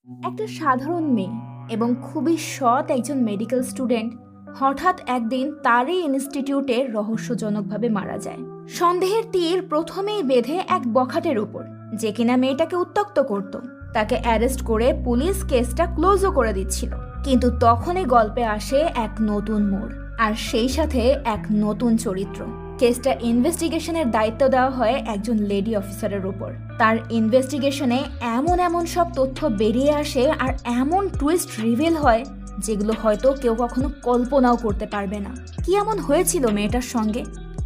একটা সাধারণ মেয়ে এবং খুবই সৎ একজন মেডিকেল স্টুডেন্ট হঠাৎ একদিন তারই ইনস্টিটিউটে রহস্যজনকভাবে মারা যায়। সন্দেহের তীর প্রথমেই বেঁধে এক বখাটের উপর, যে কিনা মেয়েটাকে উত্ত্যক্ত করত। তাকে অ্যারেস্ট করে পুলিশ কেসটা ক্লোজও করে দিচ্ছিল। কিন্তু তখনই গল্পে আসে এক নতুন মোড়, আর সেই সাথে এক নতুন চরিত্র। কেসটা ইনভেস্টিগেশনের দায়িত্ব দেওয়া হয় একজন লেডি অফিসারের উপর। তার ইনভেস্টিগেশনে এমন এমন সব তথ্য বেরিয়ে আসে আর এমন টুইস্ট রিভিল হয় যেগুলো হয়তো কেউ কখনো কল্পনাও করতে পারবে না। কি এমন হয়েছিল মেয়েটার সঙ্গে,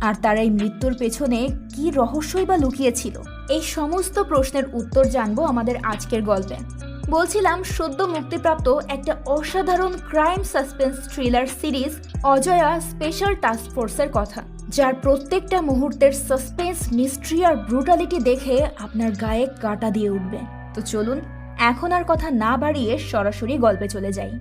আর তার এই মৃত্যুর পেছনে কি রহস্যই বা লুকিয়েছিল? এই সমস্ত প্রশ্নের উত্তর জানবো আমাদের আজকের গল্পে। বলছিলাম সদ্য মুক্তিপ্রাপ্ত একটা অসাধারণ crime suspense thriller series Ajaya special task ফোর্সের কথা, যার প্রত্যেকটা মুহূর্তের সাসপেন্স, মিস্ট্রি আর ব্রুটালিটি দেখে আপনার গায়ে কাঁটা দিয়ে উঠবে। তো চলুন এখন আর কথা না বাড়িয়ে সরাসরি গল্পে চলে যাই।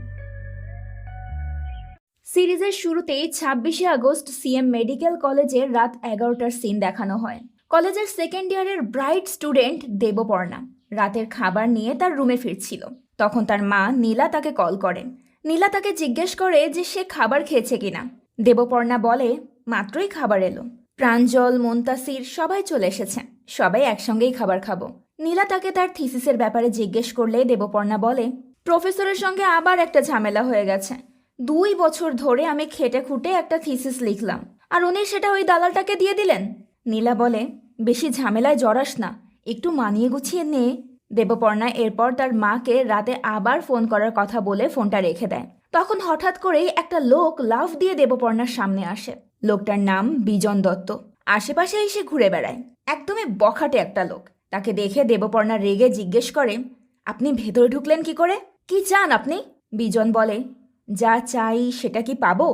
সিরিজের শুরুতেই 26শে আগস্ট সিএম মেডিকেল কলেজে রাত 11টার সিন দেখানো হয়। কলেজের সেকেন্ড ইয়ারের ব্রাইট স্টুডেন্ট দেবপর্ণা রাতের খাবার নিয়ে তার রুমে ফিরছিল। তখন তার মা নীলা তাকে কল করেন। নীলা তাকে জিজ্ঞেস করে যে সে খাবার খেয়েছে কিনা। দেবপর্ণা বলে মাত্রই খাবার এলো। প্রাঞ্জল, মুনতাসির সবাই চলে এসেছে, সবাই একসঙ্গেই খাবার খাবো। নীলা তাকে তার থিসিসের ব্যাপারে জিজ্ঞেস করলে দেবপর্ণা বলে প্রফেসরের সঙ্গে আবার একটা ঝামেলা হয়ে গেছে। 2 বছর ধরে আমি খেটে খুঁটে একটা থিসিস লিখলাম, আর উনি সেটা ওই দালালটাকে দিয়ে দিলেন। নীলা বলে বেশি ঝামেলায় জড়াস না, একটু মানিয়ে গুছিয়ে নে। দেবপর্ণা এরপর তার মাকে রাতে আবার ফোন করার কথা বলে ফোনটা রেখে দেয়। তখন হঠাৎ করেই একটা লোক লাফ দিয়ে দেবপর্ণার সামনে আসে। লোকটার নাম বিজন দত্ত। আশেপাশে এসে ঘুরে বেড়ায়, একদমই বখাটে একটা লোক। তাকে দেখে দেবপর্ণা রেগে জিজ্ঞেস করে আপনি ভেতরে ঢুকলেন কি করে? কি চান আপনি? বিজন বলে যা চাই সেটা কি পাবো?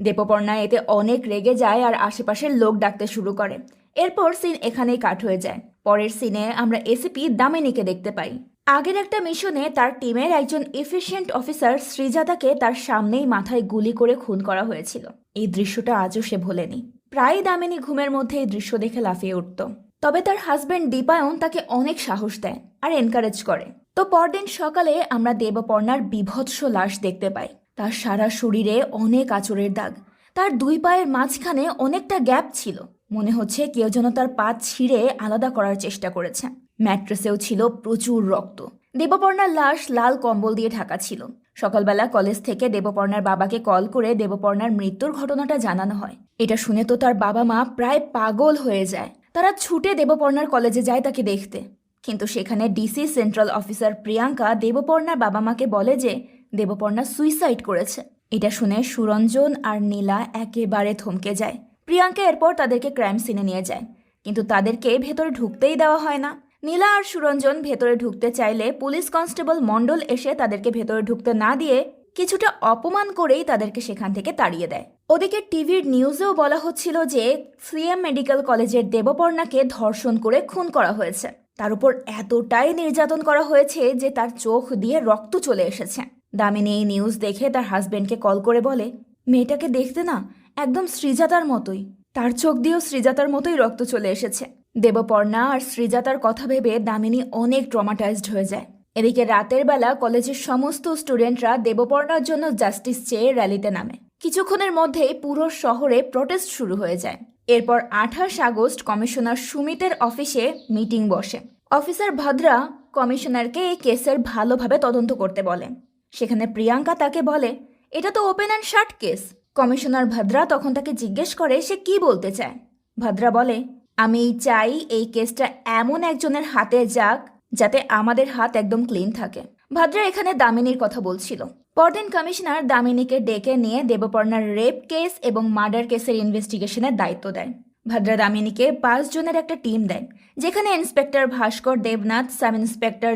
দেবপর্ণা এতে অনেক রেগে যায় আর আশেপাশের লোক ডাকতে শুরু করে। এরপর সিন এখানেই কাট হয়ে যায়। পরের সিনে আমরা এসিপি দামিনীকে দেখতে পাই। আগের একটা মিশনে তার টিমের একজন এফিশিয়েন্ট অফিসার শ্রীজাতাকে তার সামনেই মাথায় গুলি করে খুন করা হয়েছিল। এই দৃশ্যটা আজও সে ভোলেনি। প্রায় দামিনী ঘুমের মধ্যে এই দৃশ্য দেখে লাফিয়ে উঠত। তবে তার হাজবেন্ড দীপায়ন তাকে অনেক সাহস দেয় আর এনকারেজ করে। তো পরদিন সকালে আমরা দেবপর্ণার বিভৎস লাশ দেখতে পাই। তার সারা শরীরে অনেক আঁচড়ের দাগ, তার 2 পায়ের মাঝখানে অনেকটা গ্যাপ ছিল। মনে হচ্ছে কেউ যেন তার পা ছিঁড়ে আলাদা করার চেষ্টা করেছে। ম্যাট্রেসেও ছিল প্রচুর রক্ত। দেবপর্ণার লাশ লাল কম্বল দিয়ে ঢাকা ছিল। সকালবেলা কলেজ থেকে দেবপর্ণার বাবাকে কল করে দেবপর্ণার মৃত্যুর ঘটনাটা জানানো হয়। এটা শুনে তো তার বাবা মা প্রায় পাগল হয়ে যায়। তারা ছুটে দেবপর্ণার কলেজে যায় তাকে দেখতে। কিন্তু সেখানে ডিসি সেন্ট্রাল অফিসার প্রিয়াঙ্কা দেবপর্ণার বাবা মাকে বলে যে দেবপর্ণা সুইসাইড করেছে। এটা শুনে সুরঞ্জন আর নীলা একেবারে থমকে যায়। প্রিয়াঙ্কা এরপর তাদেরকে ক্রাইম সিনে নিয়ে যায়, কিন্তু তাদেরকে ভেতরে ঢুকতেই দেওয়া হয় না। নীলা আর সুরঞ্জন ভেতরে ঢুকতে চাইলে পুলিশ কনস্টেবল মণ্ডল এসে তাদেরকে ভেতরে ঢুকতে না দিয়ে কিছুটা অপমান করেই তাদেরকে সেখান থেকে তাড়িয়ে দেয়। ওদিকে টিভির নিউজেও বলা হচ্ছিল যে সিএম মেডিকেল কলেজের দেবপর্ণাকে ধর্ষণ করে খুন করা হয়েছে। তার উপর এতটাই নির্যাতন করা হয়েছে যে তার চোখ দিয়ে রক্ত চলে এসেছে। দামিনী এই নিউজ দেখে তার হাজবেন্ডকে কল করে বলে মেয়েটাকে দেখতে না একদম শ্রীজাতার মতোই, তার চোখ দিয়েও শ্রীজাতার মতোই রক্ত চলে এসেছে। দেবপর্ণা আর শ্রীজাতার কথা ভেবে দামিনী অনেক ট্রমাটাইজড হয়ে যায়। এদিকে রাতের বেলা কলেজের সমস্ত স্টুডেন্টরা দেবপর্ণার জন্য জাস্টিস চেয়ে র্যালিতে নামে। কিছুক্ষণের মধ্যেই পুরো শহরে প্রটেস্ট শুরু হয়ে যায়। এরপর 28 আগস্ট কমিশনার সুমিতের অফিসে মিটিং বসে। অফিসার ভদ্রা কমিশনারকে এই কেসের ভালোভাবে তদন্ত করতে বলে। সেখানে প্রিয়াঙ্কা তাকে বলে এটা তো open and shut case. Commissioner Bhadra তখন তাকে জিজ্ঞেস করে সে কি বলতে চায়। ভদ্রা বলে আমি চাই এই কেসটা এমন একজনের হাতে যাক যাতে আমাদের হাত একদম ক্লিন থাকে। ভদ্রা এখানে দামিনীর কথা বলছিল। পরদিন কমিশনার দামিনীকে ডেকে নিয়ে দেবপর্ণার রেপ কেস এবং মার্ডার কেসের ইনভেস্টিগেশনের দায়িত্ব দেয়। ভদ্রা দামিনীকে 5 জনের একটা টিম দেয়, যেখানে inspector Bhaskar Debnath, sub inspector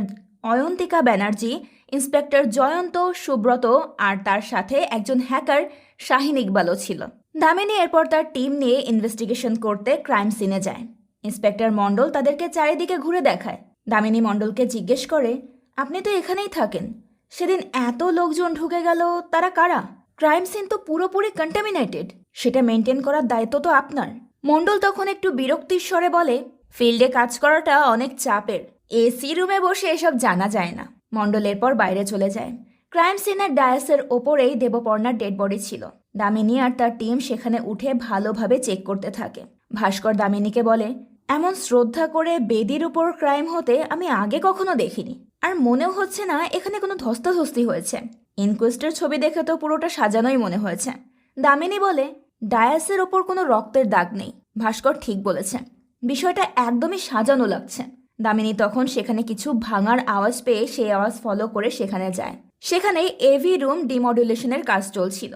Ayantika Banerjee, inspector Jayanta, Subrata আর তার সাথে একজন হ্যাকার শাহিন ইকবালও ছিল। দামিনী এরপর তার টিম নিয়ে ইনভেস্টিগেশন করতে ক্রাইম সিনে যায়। ইন্সপেক্টর মণ্ডল তাদেরকে চারিদিকে ঘুরে দেখায়। দামিনী মণ্ডলকে জিজ্ঞেস করে আপনি তো এখানেই থাকেন, সেদিন এত লোকজন ঢুকে গেল, তারা কারা? ক্রাইম সিন তো পুরোপুরি কন্টামিনেটেড, সেটা মেনটেন করার দায়িত্ব তো আপনার। মণ্ডল তখন একটু বিরক্তির স্বরে বলে ফিল্ডে কাজ করাটা অনেক চাপের, এসি রুমে বসে এসব জানা যায় না। মণ্ডল এরপর বাইরে চলে যায়। ক্রাইম সিনের ডায়াসের ওপরেই দেবপর্ণার ডেড বডি ছিল। দামিনী আর তার টিম সেখানে উঠে ভালোভাবে চেক করতে থাকে। ভাস্কর দামিনীকে বলে, এমন শ্রদ্ধা করে বেদির উপর ক্রাইম হতে আমি আগে কখনো দেখিনি, আর মনেও হচ্ছে না এখানে কোনো ধস্তাধস্তি হয়েছে। ইনকোয়েস্টের ছবি দেখে তো পুরোটা সাজানোই মনে হয়েছে। দামিনী বলে, ডায়াসের ওপর কোনো রক্তের দাগ নেই। ভাস্কর ঠিক বলেছে, বিষয়টা একদমই সাজানো লাগছে। দামিনী তখন সেখানে কিছু ভাঙার আওয়াজ পেয়ে সেই আওয়াজ ফলো করে সেখানে যায়। সেখানে এভি রুম ডিমডুলেশনের কাজ চলছিল,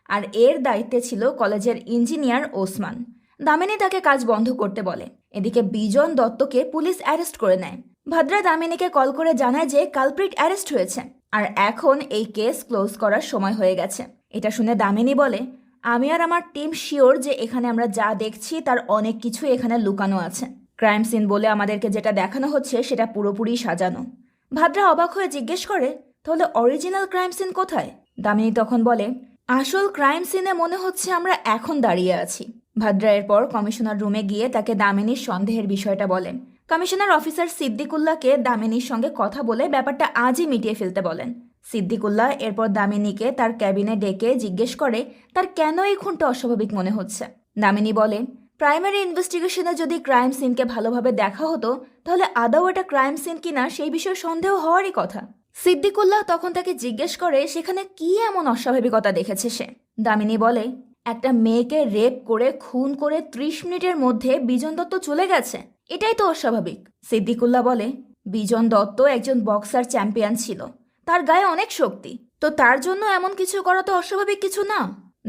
আর এর দায়িত্বে ছিল কলেজের ইঞ্জিনিয়ার ওসমান। দামিনী তাকে কাজ বন্ধ করতে বলে। এদিকে বিজন দত্তকে পুলিশ অ্যারেস্ট করে নেয়। ভাদ্রা দামিনীকে কল করে জানায় যে কালপ্রিট অ্যারেস্ট হয়েছে, আর এখন এই কেস ক্লোজ করার সময় হয়ে গেছে। এটা শুনে দামিনী বলে, আমি আর আমার টিম শিওর যে এখানে আমরা যা দেখছি তার অনেক কিছু এখানে লুকানো আছে। ক্রাইম সিন বলে আমাদেরকে যেটা দেখানো হচ্ছে সেটা পুরোপুরি সাজানো। ভাদ্রা অবাক হয়ে জিজ্ঞেস করে, তাহলে অরিজিনাল ক্রাইম সিন কোথায়? দামিনী তখন বলে, আসল ক্রাইম সিনে মনে হচ্ছে আমরা এখন দাঁড়িয়ে আছি। ভাদ্রা এরপর কমিশনার রুমে গিয়ে তাকে দামিনীর সন্দেহের বিষয়টা বলেন। কমিশনার অফিসার সিদ্দিকুল্লাহকে দামিনীর সঙ্গে কথা বলে ব্যাপারটা আজই মিটিয়ে ফেলতে বলেন। সিদ্দিকুল্লাহ এরপর দামিনীকে তার ক্যাবিনে ডেকে জিজ্ঞেস করে তার কেন এই খুনটা অস্বাভাবিক মনে হচ্ছে। দামিনী বলে, প্রাইমারি ইনভেস্টিগেশনে যদি ক্রাইম সিনকে ভালোভাবে দেখা হতো তাহলে আদৌ এটা ক্রাইম সিন কিনা সেই বিষয়ে সন্দেহ হওয়ারই কথা। সিদ্দিকুল্লাহ তখন তাকে জিজ্ঞেস করে সেখানে কি এমন অস্বাভাবিকতা দেখেছে সে। দামিনী বলে, একটা মেয়েকে রেপ করে খুন করে 30 মিনিটের মধ্যে বিজন দত্ত চলে গেছে, এটাই তো অস্বাভাবিক। সিদ্দিকুল্লাহ বলে, বিজন দত্ত একজন বক্সার চ্যাম্পিয়ন ছিল, তার গায়ে অনেক শক্তি, তো তার জন্য এমন কিছু করা তো অস্বাভাবিক কিছু না।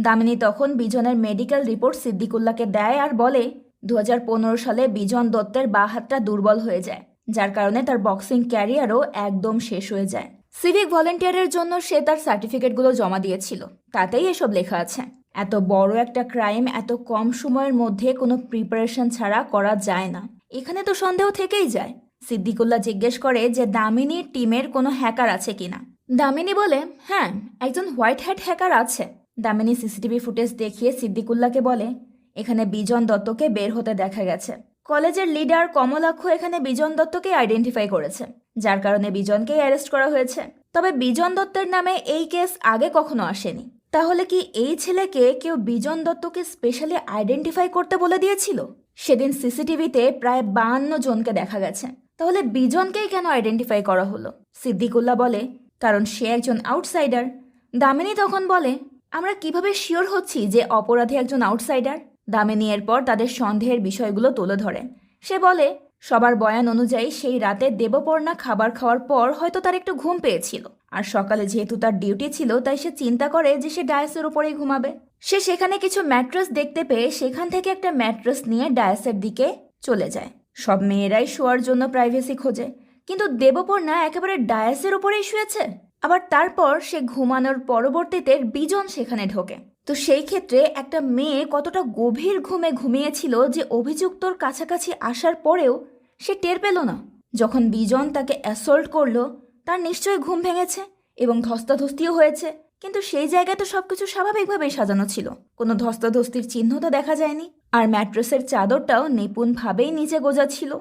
দামিনী তখন বিজনের মেডিকেল রিপোর্ট সিদ্দিকুল্লাহকে দেয় আর বলে, 2015 সালে বিজন দত্তের বাঁ হাতটা দুর্বল হয়ে যায়, যার কারণে তার বক্সিং ক্যারিয়ারও একদম শেষ হয়ে যায়। সিভিক ভলেন্টিয়ারের জন্য সে তার সার্টিফিকেটগুলো জমা দিয়েছিল, তাতেই এসব লেখা আছে। এত বড় একটা ক্রাইম এত কম সময়ের মধ্যে কোনো প্রিপারেশন ছাড়া করা যায় না, এখানে তো সন্দেহ থেকেই যায়। সিদ্দিকুল্লাহ জিজ্ঞেস করে যে দামিনীর টিমের কোনো হ্যাকার আছে কিনা। দামিনী বলে, হ্যাঁ, একজন হোয়াইট হ্যাট হ্যাকার আছে। দামিনী সিসিটিভি ফুটেজ দেখিয়ে সিদ্দিকুল্লাহকে বলে, এখানে বিজন দত্তকে বের হতে দেখা গেছে। কলেজের লিডার কমলাক্ষ এখানে বিজন দত্তকে আইডেন্টিফাই করেছে, যার কারণে বিজনকেই অ্যারেস্ট করা হয়েছে। তবে বিজন দত্তের নামে এই কেস আগে কখনো আসেনি। তাহলে কি এই ছেলেকে কেউ বিজন দত্তকে স্পেশালি আইডেন্টিফাই করতে বলে দিয়েছিল? সেদিন সিসিটিভিতে প্রায় 52 জনকে দেখা গেছে, তাহলে বিজনকেই কেন আইডেন্টিফাই করা হলো? সিদ্দিকুল্লাহ বলে, কারণ সে একজন আউটসাইডার। দামিনী তখন বলে, আমরা কিভাবে শিওর হচ্ছি যে অপরাধী একজন আউটসাইডার? দামিনী এরপর তাদের সন্দেহের বিষয়গুলো তুলে ধরে। সে বলে, সবার বয়ান অনুযায়ী সেই রাতে দেবপর্ণা খাবার খাওয়ার পর হয়তো তার একটু ঘুম পেয়েছিল, আর সকালে যেহেতু তার ডিউটি ছিল তাই সে চিন্তা করে যে সে ডায়াসের উপরেই ঘুমাবে। সে সেখানে কিছু ম্যাট্রেস দেখতে পেয়ে সেখান থেকে একটা ম্যাট্রেস নিয়ে ডায়াসের দিকে চলে যায়। সব মেয়েরাই শোয়ার জন্য প্রাইভেসি খোঁজে, কিন্তু দেবপর্ণা একেবারে ডায়াসের উপরেই শুয়েছে। আবার তারপর সে ঘুমানোর পরবর্তীতে বিজন সেখানে ঢোকে। তো সেই ক্ষেত্রে একটা মেয়ে কতটা গভীর ঘুমে ঘুমিয়েছিল যে অভিযুক্তর কাছাকাছি আসার পরেও সে টের পেল না। যখন বিজন তাকে অ্যাসল্ট করলো তার নিশ্চয়ই ঘুম ভেঙেছে এবং ধস্তাধস্তিও হয়েছে, কিন্তু সেই জায়গায় তো সবকিছু স্বাভাবিকভাবেই সাজানো ছিল, কোনো ধস্তাধস্তির চিহ্ন তো দেখা যায়নি। আর ম্যাট্রেসের চাদরটাও নিপুণভাবেই নিচে গোজা ছিল।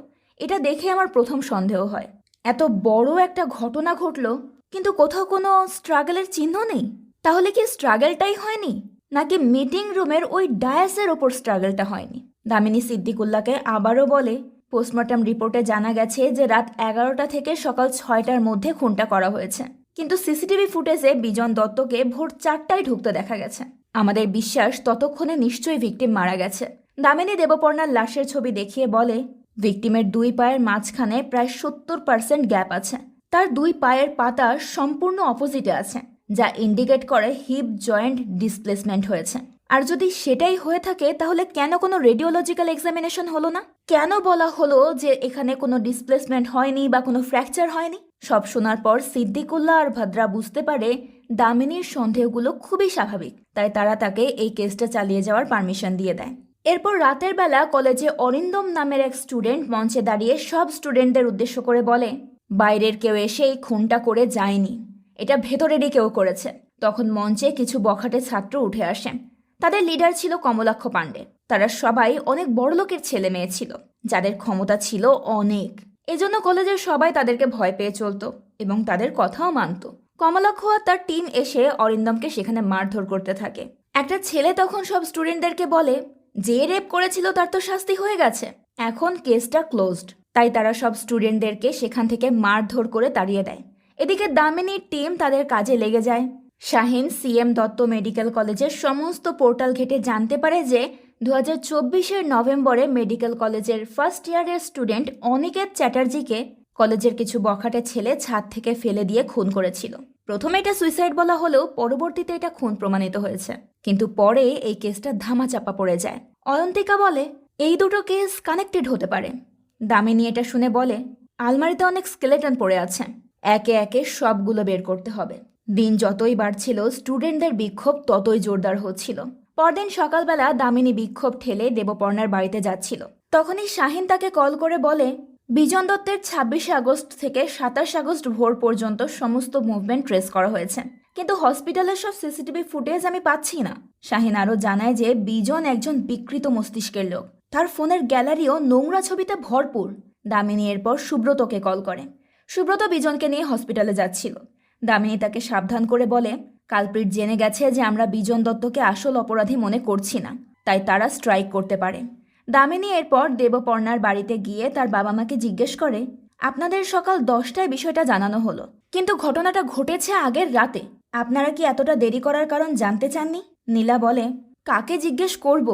এটা দেখে আমার প্রথম সন্দেহ হয়, এত বড় একটা ঘটনা ঘটলো কিন্তু কোথাও কোনো স্ট্রাগলের চিহ্ন নেই। তাহলে কি স্ট্রাগলটাই হয়নি, নাকি মিটিং রুমের ওই ডায়াসের ওপর স্ট্রাগলটা হয়নি? দামিনী সিদ্দিকুল্লাহকে আবারও বলে, পোস্টমর্টম রিপোর্টে জানা গেছে যে রাত 11টা থেকে সকাল 6টার মধ্যে খুনটা করা হয়েছে, কিন্তু সিসিটিভি ফুটেজে বিজন দত্তকে ভোর 4টায় ঢুকতে দেখা গেছে। আমাদের বিশ্বাস ততক্ষণে নিশ্চয়ই ভিকটিম মারা গেছে। দামিনী দেবপর্ণার লাশের ছবি দেখিয়ে বলে, ভিকটিমের 2 পায়ের মাঝখানে প্রায় 70% গ্যাপ আছে। তার 2 পায়ের পাতা সম্পূর্ণ অপোজিটে আছে, যা ইন্ডিকেট করে হিপ জয়েন্ট ডিসপ্লেসমেন্ট হয়েছে। আর যদি সেটাই হয়ে থাকে তাহলে কেন কোনো রেডিওলজিক্যাল এক্সামিনেশন হলো না? কেন বলা হলো যে এখানে কোনো ডিসপ্লেসমেন্ট হয়নি বা কোনো ফ্র্যাকচার হয়নি? সব শোনার পর সিদ্দিকুল্লাহ আর ভাদ্রা বুঝতে পারে দামিনীর সন্দেহগুলো খুবই স্বাভাবিক, তাই তারা তাকে এই কেসটা চালিয়ে যাওয়ার পারমিশন দিয়ে দেয়। এরপর রাতের বেলা কলেজে অরিন্দম নামের এক স্টুডেন্ট মঞ্চে দাঁড়িয়ে সব স্টুডেন্টদের উদ্দেশ্য করে বলে, বাইরের কেউ এসে এই খুনটা করে যায়নি, এটা ভেতরেরই কেউ করেছে। তখন মঞ্চে কিছু বখাটে ছাত্র উঠে আসে। তাদের লিডার ছিল কমলাক্ষ পাণ্ডে। তারা সবাই অনেক বড়লোকের ছেলে মেয়ে ছিল, যাদের ক্ষমতা ছিল অনেক। এজন্য কলেজের সবাই তাদেরকে ভয় পেয়ে চলতো এবং তাদের কথাও মানত। কমলাক্ষ আর তার টিম এসে অরিন্দমকে সেখানে মারধর করতে থাকে। একটা ছেলে তখন সব স্টুডেন্টদেরকে বলে, যে রেপ করেছিল তার তো শাস্তি হয়ে গেছে, এখন কেসটা ক্লোজড। তাই তারা সব স্টুডেন্টদেরকে সেখান থেকে মারধর করে তাড়িয়ে দেয়। এদিকে দামিনীর টিম তাদের কাজে লেগে যায়। শাহিন সিএম দত্ত মেডিকেল কলেজের সমস্ত পোর্টাল ঘেটে জানতে পারে যে 2024 নভেম্বরে মেডিকেল কলেজের ফার্স্ট ইয়ারের স্টুডেন্ট অনিকেত চ্যাটার্জিকে কলেজের কিছু বখাটে ছেলে ছাদ থেকে ফেলে দিয়ে খুন করেছিল। প্রথমে এটা সুইসাইড বলা হলেও পরবর্তীতে এটা খুন প্রমাণিত হয়েছে। কিন্তু পরে এই কেসটা ধামাচাপা পড়ে যায়। অয়ন্তিকা বলে এই দুটো কেস কানেক্টেড হতে পারে। দামিনী এটা শুনে বলে, আলমারিতে অনেক স্কেলেটন পড়ে আছে, একে একে সবগুলো বের করতে হবে। দিন যতই বাড়ছিল স্টুডেন্টদের বিক্ষোভ ততই জোরদার হচ্ছিল। পরদিন সকালবেলা দামিনী বিক্ষোভ ঠেলে দেবপর্ণার বাড়িতে যাচ্ছিল। তখনই শাহিন তাকে কল করে বলে, বিজন দত্তের 26 আগস্ট থেকে 27 আগস্ট ভোর পর্যন্ত সমস্ত মুভমেন্ট ট্রেস করা হয়েছে, কিন্তু হসপিটালের সব সিসিটিভি ফুটেজ আমি পাচ্ছি না। শাহিন আরও জানায় যে বিজন একজন বিকৃত মস্তিষ্কের লোক, তার ফোনের গ্যালারিও নোংরা ছবিতে ভরপুর। দামিনী এরপর সুব্রতকে কল করে। সুব্রত বিজনকে নিয়ে হসপিটালে যাচ্ছিল। দামিনী তাকে সাবধান করে বলে, কালপ্রিট জেনে গেছে যে আমরা বিজন দত্তকে আসল অপরাধী মনে করছি না, তাই তারা স্ট্রাইক করতে পারে। দামিনী এরপর দেবপর্ণার বাড়িতে গিয়ে তার বাবা মাকে জিজ্ঞেস করে, আপনাদের সকাল 10টায় বিষয়টা জানানো হলো, কিন্তু ঘটনাটা ঘটেছে আগের রাতে, আপনারা কি এতটা দেরি করার কারণ জানতে চাননি? নীলা বলে, কাকে জিজ্ঞেস করব,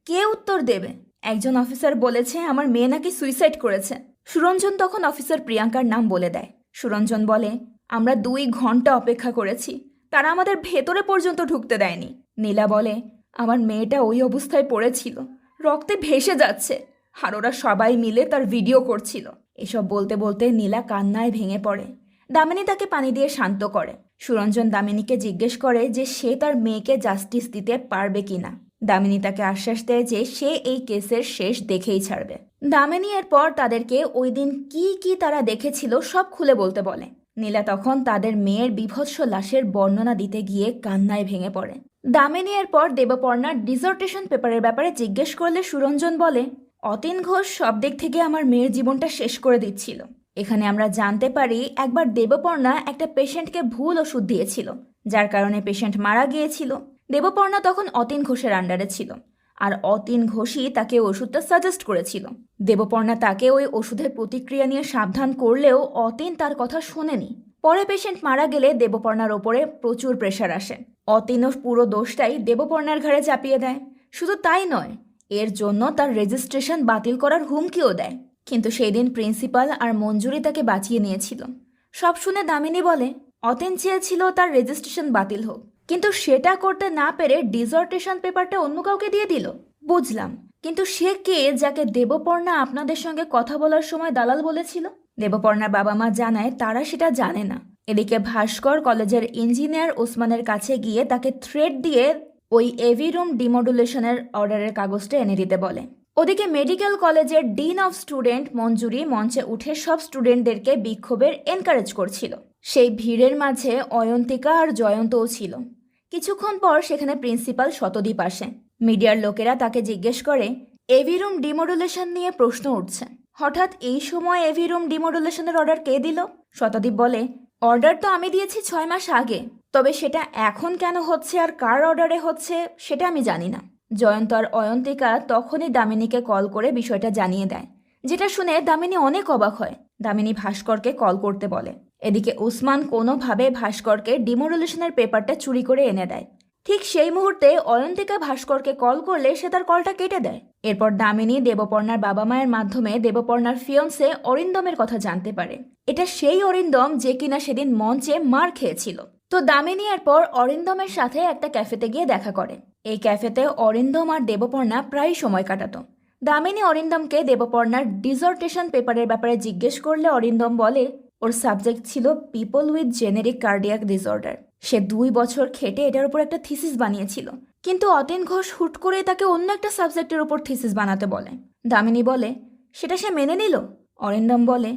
কে উত্তর দেবে? একজন অফিসার বলেছে আমার মেয়ে নাকি সুইসাইড করেছে। সুরঞ্জন তখন অফিসার প্রিয়াঙ্কার নাম বলে দেয়। সুরঞ্জন বলে, আমরা 2 ঘন্টা অপেক্ষা করেছি, তারা আমাদের ভেতরে পর্যন্ত ঢুকতে দেয়নি। নীলা বলে, আমার মেয়েটা ওই অবস্থায় পড়েছিল, রক্তে ভেসে যাচ্ছে, আর ওরা সবাই মিলে তার ভিডিও করছিল। এসব বলতে বলতে নীলা কান্নায় ভেঙে পড়ে। দামিনী তাকে পানি দিয়ে শান্ত করে। সুরঞ্জন দামিনীকে জিজ্ঞেস করে যে সে তার মেয়েকে জাস্টিস দিতে পারবে কিনা। দামিনী তাকে আশ্বাস দেয় যে সে এই কেসের শেষ দেখেই ছাড়বে। দামিনী এরপর তাদেরকে ওই দিন কি কি তারা দেখেছিল সব খুলে বলতে বলে। নীলা তখন তাদের মেয়ের বীভৎস লাশের বর্ণনা দিতে গিয়ে কান্নায় ভেঙে পড়ে। দামিনী এরপর দেবপর্ণার ডিসর্টেশন পেপারের ব্যাপারে জিজ্ঞেস করলে সুরঞ্জন বলে, অতীন ঘোষ সব দিক থেকে আমার মেয়ের জীবনটা শেষ করে দিচ্ছিল। এখানে আমরা জানতে পারি একবার দেবপর্ণা একটা পেশেন্টকে ভুল ওষুধ দিয়েছিল, যার কারণে পেশেন্ট মারা গিয়েছিল। দেবপর্ণা তখন অতীন ঘোষের আন্ডারে ছিল, আর অতীন ঘোষই তাকে ওষুধটা সাজেস্ট করেছিল। দেবপর্ণা তাকে ওই ওষুধের প্রতিক্রিয়া নিয়ে সাবধান করলেও অতীন তার কথা শোনেনি। পরে পেশেন্ট মারা গেলে দেবপর্ণার ওপরে প্রচুর প্রেশার আসে। অতীনও পুরো দোষটাই দেবপর্ণার ঘাড়ে চাপিয়ে দেয়। শুধু তাই নয়, এর জন্য তার রেজিস্ট্রেশন বাতিল করার হুমকিও দেয়। কিন্তু সেই দিন প্রিন্সিপাল আর মঞ্জুরি তাকে বাঁচিয়ে নিয়েছিল। সব শুনে দামিনী বলে, অতীন চেয়েছিল তার রেজিস্ট্রেশন বাতিল হোক, কিন্তু সেটা করতে না পেরে ডিসর্টেশন পেপারটা অন্য কাউকে দিয়ে দিল। বুঝলাম, কিন্তু সে কে যাকে দেবপর্ণা আপনাদের সঙ্গে কথা বলার সময় দালাল বলেছিল? দেবপর্ণার বাবা মা জানায় তারা সেটা জানে না। এদিকে ভাস্কর কলেজের ইঞ্জিনিয়ার ওসমানের কাছে গিয়ে তাকে থ্রেট দিয়ে ওই এভি রুম ডিমডুলেশনের অর্ডারের কাগজটা এনে দিতে বলে। ওদিকে মেডিকেল কলেজের ডিন অফ স্টুডেন্ট মঞ্জুরি মঞ্চে উঠে সব স্টুডেন্টদেরকে বিক্ষোভের এনকারেজ করছিল। সেই ভিড়ের মাঝে অয়ন্তিকা আর জয়ন্তও ছিল। কিছুক্ষণ পর সেখানে প্রিন্সিপাল শতদীপ আসে। মিডিয়ার লোকেরা তাকে জিজ্ঞেস করে, এভি রুম ডিমডুলেশন নিয়ে প্রশ্ন উঠছে, হঠাৎ এই সময় এভি রুম ডিমডুলেশনের অর্ডার কে দিল? শতদীপ বলে, অর্ডার তো আমি দিয়েছি 6 মাস আগে, তবে সেটা এখন কেন হচ্ছে আর কার অর্ডারে হচ্ছে সেটা আমি জানি না। জয়ন্ত আর অয়ন্তিকা তখনই দামিনীকে কল করে বিষয়টা জানিয়ে দেয়, যেটা শুনে দামিনী অনেক অবাক হয়। দামিনী ভাস্করকে কল করতে বলে। এদিকে উসমান কোনোভাবে ভাস্করকে ডিমোডুলেশনের পেপারটা চুরি করে এনে দেয়। ঠিক সেই মুহূর্তে অয়ন্তিকা ভাস্করকে কল করলে সে তার কলটা কেটে দেয়। এরপর দামিনী দেবপর্ণার বাবা মায়ের মাধ্যমে দেবপর্ণার ফিয়ন্সে অরিন্দমের কথা জানতে পারে। এটা সেই অরিন্দম যে কিনা সেদিন মঞ্চে মার খেয়েছিল। তো দামিনী এরপর অরিন্দমের সাথে একটা ক্যাফেতে গিয়ে দেখা করে। এই ক্যাফেতে অরিন্দম আর দেবপর্ণা প্রায় সময় কাটাতো। দামিনী অরিন্দমকে দেবপর্ণার ডিসর্টেশন পেপারের ব্যাপারে জিজ্ঞেস করলে অরিন্দম বলে ওর সাবজেক্ট ছিল people with generic cardiac disorder. সে 2 বছর খেটে এটার উপর একটা থিসিস বানিয়েছিল, কিন্তু অতীন ঘোষ হুট করে তাকে অন্য একটা সাবজেক্টের উপর থিসিস বানাতে বলে। দামিনী বলে, সেটা সে মেনে নিল? অরিন্দম বলে,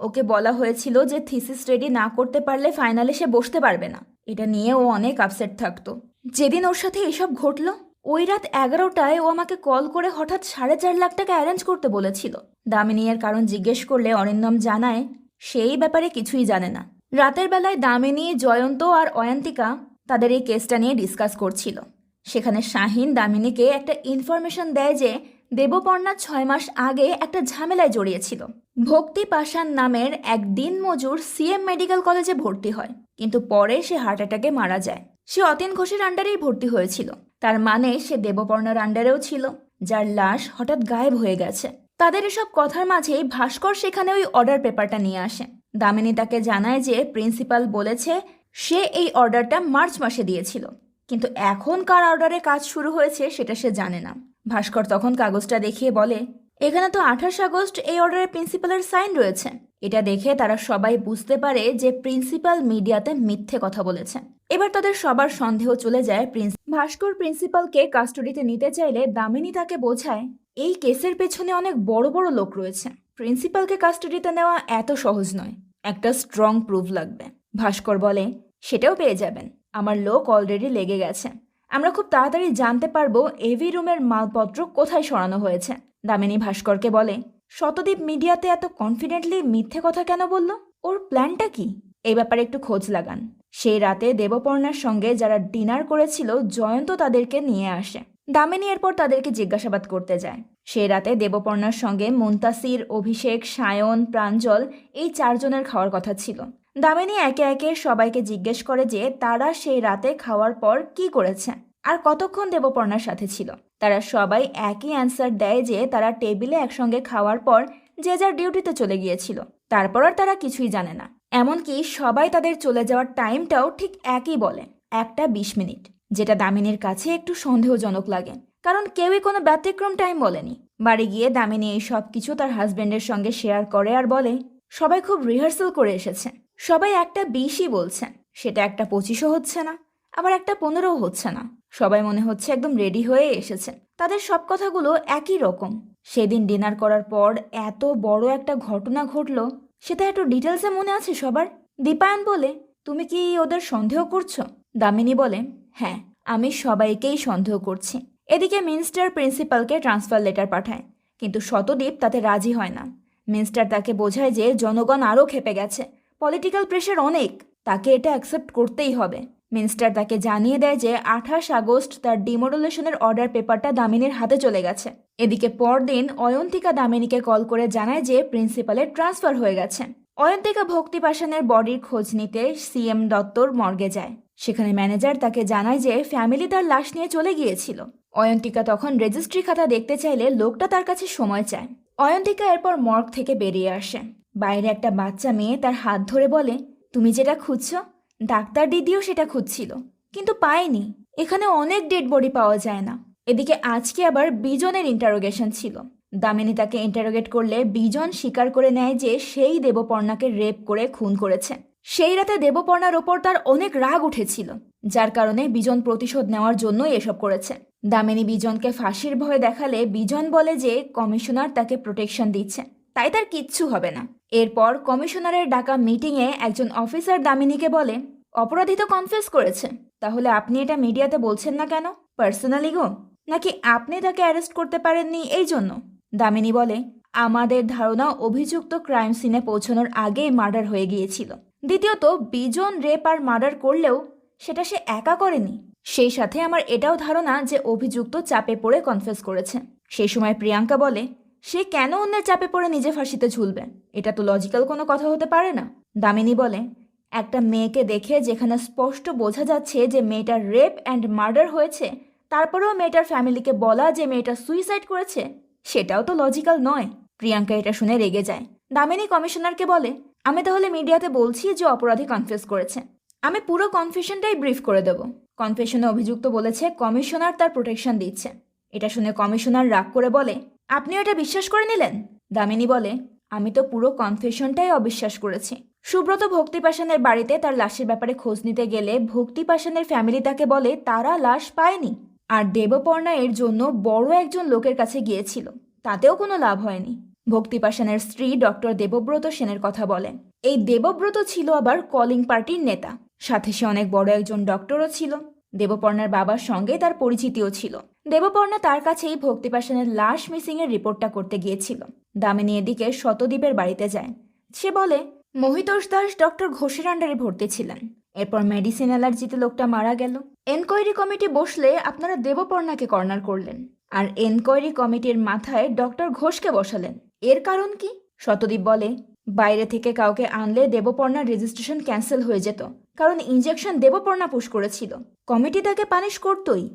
ওকে বলা হয়েছিল যে থিসিস রেডি না করতে পারলে ফাইনালে সে বসতে পারবে না। এটা নিয়ে ও অনেক আপসেট থাকতো। যেদিন ওর সাথে এসব ঘটল ওই রাত 11টায় ও আমাকে কল করে হঠাৎ 4.5 লাখ টাকা অ্যারেঞ্জ করতে বলেছিল। দামিনী এর কারণ জিজ্ঞেস করলে অরিন্দম জানায় সেই ব্যাপারে কিছুই জানে না। রাতের বেলায় দামিনী, জয়ন্ত আর অয়ন্তিকা তাদের এই কেসটা নিয়ে ডিসকাস করছিল। সেখানে শাহিন দামিনীকে একটা ইনফরমেশন দেয় যে দেবপর্ণা 6 মাস আগে একটা ঝামেলায় জড়িয়েছিল। ভক্তি পাষাণ নামের এক দিনমজুর সিএম মেডিকেল কলেজে ভর্তি হয়, কিন্তু পরে সে হার্ট অ্যাটাকে মারা যায়। সে অতীন ঘোষের আন্ডারেই ভর্তি হয়েছিল, তার মানে সে দেবপর্ণার আন্ডারেও ছিল, যার লাশ হঠাৎ গায়েব হয়ে গেছে। তাদের এসব কথার মাঝেই ভাস্কর সেখানে ওই অর্ডার পেপারটা নিয়ে আসে। দামিনী তাকে জানায় যে প্রিন্সিপাল বলেছে সে এই অর্ডারটা মার্চ মাসে দিয়েছিল, কিন্তু এখন কার অর্ডারে কাজ শুরু হয়েছে সেটা সে জানে না। ভাস্কর তখন কাগজটা দেখিয়ে বলে, এখানে তো 28 আগস্ট এই অর্ডারে প্রিন্সিপালের সাইন রয়েছে। এটা দেখে তারা সবাই বুঝতে পারে যে প্রিন্সিপাল মিডিয়াতে মিথ্যে কথা বলেছে। এবার তাদের সবার সন্দেহ চলে যায় ভাস্কর প্রিন্সিপালকে কাস্টডিতে নিতে চাইলে দামিনী তাকে বোঝায় এই কেসের পেছনে অনেক বড় বড় লোক রয়েছে, প্রিন্সিপালকে কাস্টডিতে নেওয়া এত সহজ নয়, একটা স্ট্রং প্রুফ লাগবে। ভাস্কর বলে, সেটাও পেয়ে যাবেন, আমার লোক অলরেডি লেগে গেছে, আমরা খুব তাড়াতাড়ি জানতে পারবো এভি রুমের মালপত্র কোথায় সরানো হয়েছে। দামিনী ভাস্করকে বলে, শতদীপ মিডিয়াতে এত কনফিডেন্টলি মিথ্যে কথা কেন বলল, ওর প্ল্যানটা কি, এই ব্যাপারে একটু খোঁজ লাগান। সেই রাতে দেবপর্ণার সঙ্গে যারা ডিনার করেছিল জয়ন্ত তাদেরকে নিয়ে আসে। দামিনী এরপর তাদেরকে জিজ্ঞাসাবাদ করতে যায়। সেই রাতে দেবপর্ণার সঙ্গে মুনতাসির, অভিষেক, সায়ন, প্রাঞ্জল এই 4 জনের খাওয়ার কথা ছিল। দামিনী একে একে সবাইকে জিজ্ঞেস করে যে তারা সেই রাতে খাওয়ার পর কি করেছে আর কতক্ষণ দেবপর্ণার সাথে ছিল। তারা সবাই একই অ্যান্সার দেয় যে তারা টেবিলে একসঙ্গে খাওয়ার পর যে যার ডিউটিতে চলে গিয়েছিল, তারপর আর তারা কিছুই জানে না। এমনকি সবাই তাদের চলে যাওয়ার টাইমটাও ঠিক একই বলে, 1:20, যেটা দামিনীর কাছে একটু সন্দেহজনক লাগে, কারণ কেউই কোনো ব্যতিক্রম টাইম বলেনি। বাড়ি গিয়ে দামিনী এই সব কিছু তার হাজবেন্ডের সঙ্গে শেয়ার করে আর বলে, সবাই খুব রিহার্সাল করে এসেছে, সবাই 1:20 বলছে, সেটা 1:25 হচ্ছে না, আবার 1:15 হচ্ছে না, সবাই মনে হচ্ছে একদম রেডি হয়ে এসেছে। তাদের সব কথাগুলো একই রকম। সেদিন ডিনার করার পর এত বড় একটা ঘটনা ঘটলো, সেটা একটু ডিটেলসে মনে আছে সবার। দীপায়ন বলে, তুমি কি ওদের সন্দেহ করছো? দামিনী বলে, হ্যাঁ, আমি সবাইকেই সন্দেহ করছি। এদিকে মিনিস্টার প্রিন্সিপালকে ট্রান্সফার লেটার পাঠায়, কিন্তু শতদীপ তাতে রাজি হয় না। মিনিস্টার তাকে বোঝায় যে জনগণ আরও খেপে গেছে, পলিটিক্যাল প্রেশার অনেক, তাকে এটা অ্যাকসেপ্ট করতেই হবে। মিনিস্টার তাকে জানিয়ে দেয় যে 28 আগস্ট তার ডিমোডুলেশনের অর্ডার পেপারটা দামিনীর হাতে চলে গেছে। এদিকে পরদিন অয়ন্তিকা দামিনীকে কল করে জানায় যে প্রিন্সিপালের ট্রান্সফার হয়ে গেছে। অয়ন্তিকা ভক্তি পাষাণের বডির খোঁজ নিতে সিএম দত্তর মর্গে যায়। সেখানে ম্যানেজার তাকে জানায় যে ফ্যামিলি তার লাশ নিয়ে চলে গিয়েছিল। অয়ন্তিকা তখন রেজিস্ট্রি খাতা দেখতে চাইলে লোকটা তার কাছে সময় চায়। অয়ন্তিকা এরপর মর্গ থেকে বেরিয়ে আসে। বাইরে একটা বাচ্চা মেয়ে তার হাত ধরে বলে, তুমি যেটা খুঁজছো ডাক্তার দিদিও সেটা খুঁজছিল, কিন্তু পায়নি, এখানে অনেক ডেড বডি পাওয়া যায় না। এদিকে আজকে আবার বিজনের ইন্টারোগেশন ছিল। দামিনী তাকে ইন্টারোগেট করলে বিজন স্বীকার করে নেয় যে সেই দেবপর্ণাকে রেপ করে খুন করেছে। সেই রাতে দেবপর্ণার ওপর তার অনেক রাগ উঠেছিল, যার কারণে বিজন প্রতিশোধ নেওয়ার জন্যই এসব করেছে। দামিনী বিজনকে ফাঁসির ভয় দেখালে বিজন বলে যে কমিশনার তাকে প্রোটেকশন দিচ্ছে, তাই তার কিচ্ছু হবে না। এরপর কমিশনারের ডাকা মিটিংয়ে একজন অফিসার দামিনীকে বলে, অপরাধী তো কনফেস করেছে, তাহলে আপনি এটা মিডিয়াতে বলছেন না কেন? পার্সোনালি গো, নাকি আপনি তাকে অ্যারেস্ট করতে পারেননি এই জন্য? দামিনী বলে, আমাদের ধারণা অভিযুক্ত ক্রাইম সিনে পৌঁছানোর আগেই মার্ডার হয়ে গিয়েছিল। দ্বিতীয়ত, বিজন রেপ আর মার্ডার করলেও সেটা সে একা করেনি। সেই সাথে আমার এটাও ধারণা যে অভিযুক্ত চাপে পড়ে কনফেস করেছে। সেই সময় প্রিয়াঙ্কা বলে, সে কেন অন্যের চাপে পড়ে নিজে ফাঁসিতে ঝুলবে? এটা তো লজিক্যাল কোনো কথা হতে পারে না। দামিনী বলে, একটা মেয়েকে দেখে যেখানে স্পষ্ট বোঝা যাচ্ছে যে মেয়েটার রেপ অ্যান্ড মার্ডার হয়েছে, তারপরেও মেয়েটার ফ্যামিলিকে বলা যে মেয়েটা সুইসাইড করেছে, সেটাও তো লজিক্যাল নয়। প্রিয়াঙ্কা এটা শুনে রেগে যায়। দামিনী কমিশনারকে বলে, আমি তাহলে মিডিয়াতে বলছি যে অপরাধী কনফেস করেছে, আমি পুরো কনফেশনটাই ব্রিফ করে দেব। কনফেশনে অভিযুক্ত বলেছে কমিশনার তার প্রোটেকশন দিচ্ছে। এটা শুনে কমিশনার রাগ করে বলে, আপনি এটা বিশ্বাস করে নিলেন? দামিনী বলে, আমি তো পুরো কনফেশনটাই অবিশ্বাস করেছি। সুব্রত ভক্তি পাষাণের বাড়িতে তার লাশের ব্যাপারে খোঁজ নিতে গেলে ভক্তি পাষাণের ফ্যামিলি তাকে বলে তারা লাশ পায়নি, আর দেবপর্ণা এর জন্য বড় একজন লোকের কাছে গিয়েছিল, তাতেও কোনো লাভ হয়নি। ভক্তি পাষাণের স্ত্রী ডক্টর দেবব্রত সেনের কথা বলে। এই দেবব্রত ছিল আবার কলিং পার্টির নেতা, সাথে সে অনেক বড় একজন ডক্টরও ছিল। দেবপর্ণার বাবার সঙ্গে তার পরিচিতিও ছিল। দেবপর্ণা তার কাছেই ভক্তিপাশানের লাশ মিসিংয়ের রিপোর্টটা করতে গিয়েছিল। দামিনী এদিকে শতদীপের বাড়িতে যায়। সে বলে মহিতোষ দাস ডক্টর ঘোষের আন্ডারে ভর্তি ছিলেন, এরপর মেডিসিন অ্যালার্জিতে লোকটা মারা গেল। এনকোয়ারি কমিটি বসলে আপনারা দেবপর্ণাকে কর্নার করলেন, আর এনকোয়ারি কমিটির মাথায় ডক্টর ঘোষকে বসালেন। এর কারণ কি? শতদীপ বলে বাইরে থেকে কাউকে আনলে দেবপর্ণার রেজিস্ট্রেশন ক্যান্সেল হয়ে যেত, কারণ ইনজেকশন দেবপর্ণা পুশ করেছিল। কমিটি তাকে পানিশ করতই।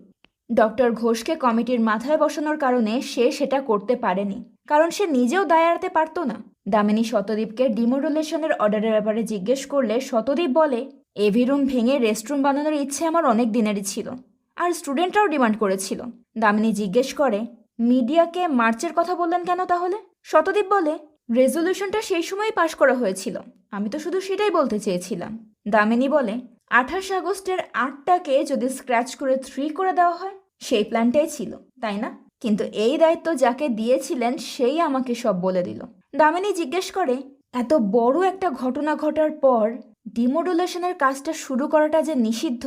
ডক্টর ঘোষকে কমিটির মাথায় বসানোর কারণে সে সেটা করতে পারেনি, কারণ সে নিজেও দায় এড়াতে পারত না। দামিনী শতদীপকে ডিমোডুলেশনের অর্ডারের ব্যাপারে জিজ্ঞেস করলে শতদীপ বলে এভি রুম ভেঙে রেস্টরুম বানানোর ইচ্ছে আমার অনেক দিনেরই ছিল, আর স্টুডেন্টরাও ডিমান্ড করেছিল। দামিনী জিজ্ঞেস করে মিডিয়াকে মার্চের কথা বললেন কেন তাহলে? শতদীপ বলে রেজলিউশনটা সেই সময়ই পাশ করা হয়েছিল, আমি তো শুধু সেটাই বলতে চেয়েছিলাম। দামিনী বলে 28 আগস্টের 8টাকে যদি স্ক্র্যাচ করে 3 করে দেওয়া হয়, সেই প্ল্যানটাই ছিল, তাই না? কিন্তু এই দায়িত্ব যাকে দিয়েছিলেন সেই আমাকে সব বলে দিল। দামিনী জিজ্ঞেস করে এত বড় একটা ঘটনা ঘটার পর ডিমোডুলেশনের কাজটা শুরু করাটা যে নিষিদ্ধ,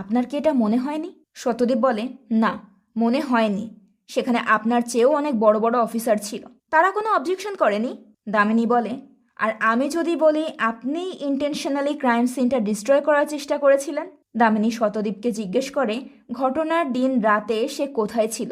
আপনার কি এটা মনে হয়নি? শতদীপ বলে না, মনে হয়নি। সেখানে আপনার চেয়েও অনেক বড় বড় অফিসার ছিল, তারা কোনো অবজেকশন করেনি। দামিনী বলে আর আমি যদি বলি আপনি ইন্টেনশনালি ক্রাইম সিনটা ডিস্ট্রয় করার চেষ্টা করেছিলেন? দামিনী শতদীপকে জিজ্ঞেস করে ঘটনার দিন রাতে সে কোথায় ছিল।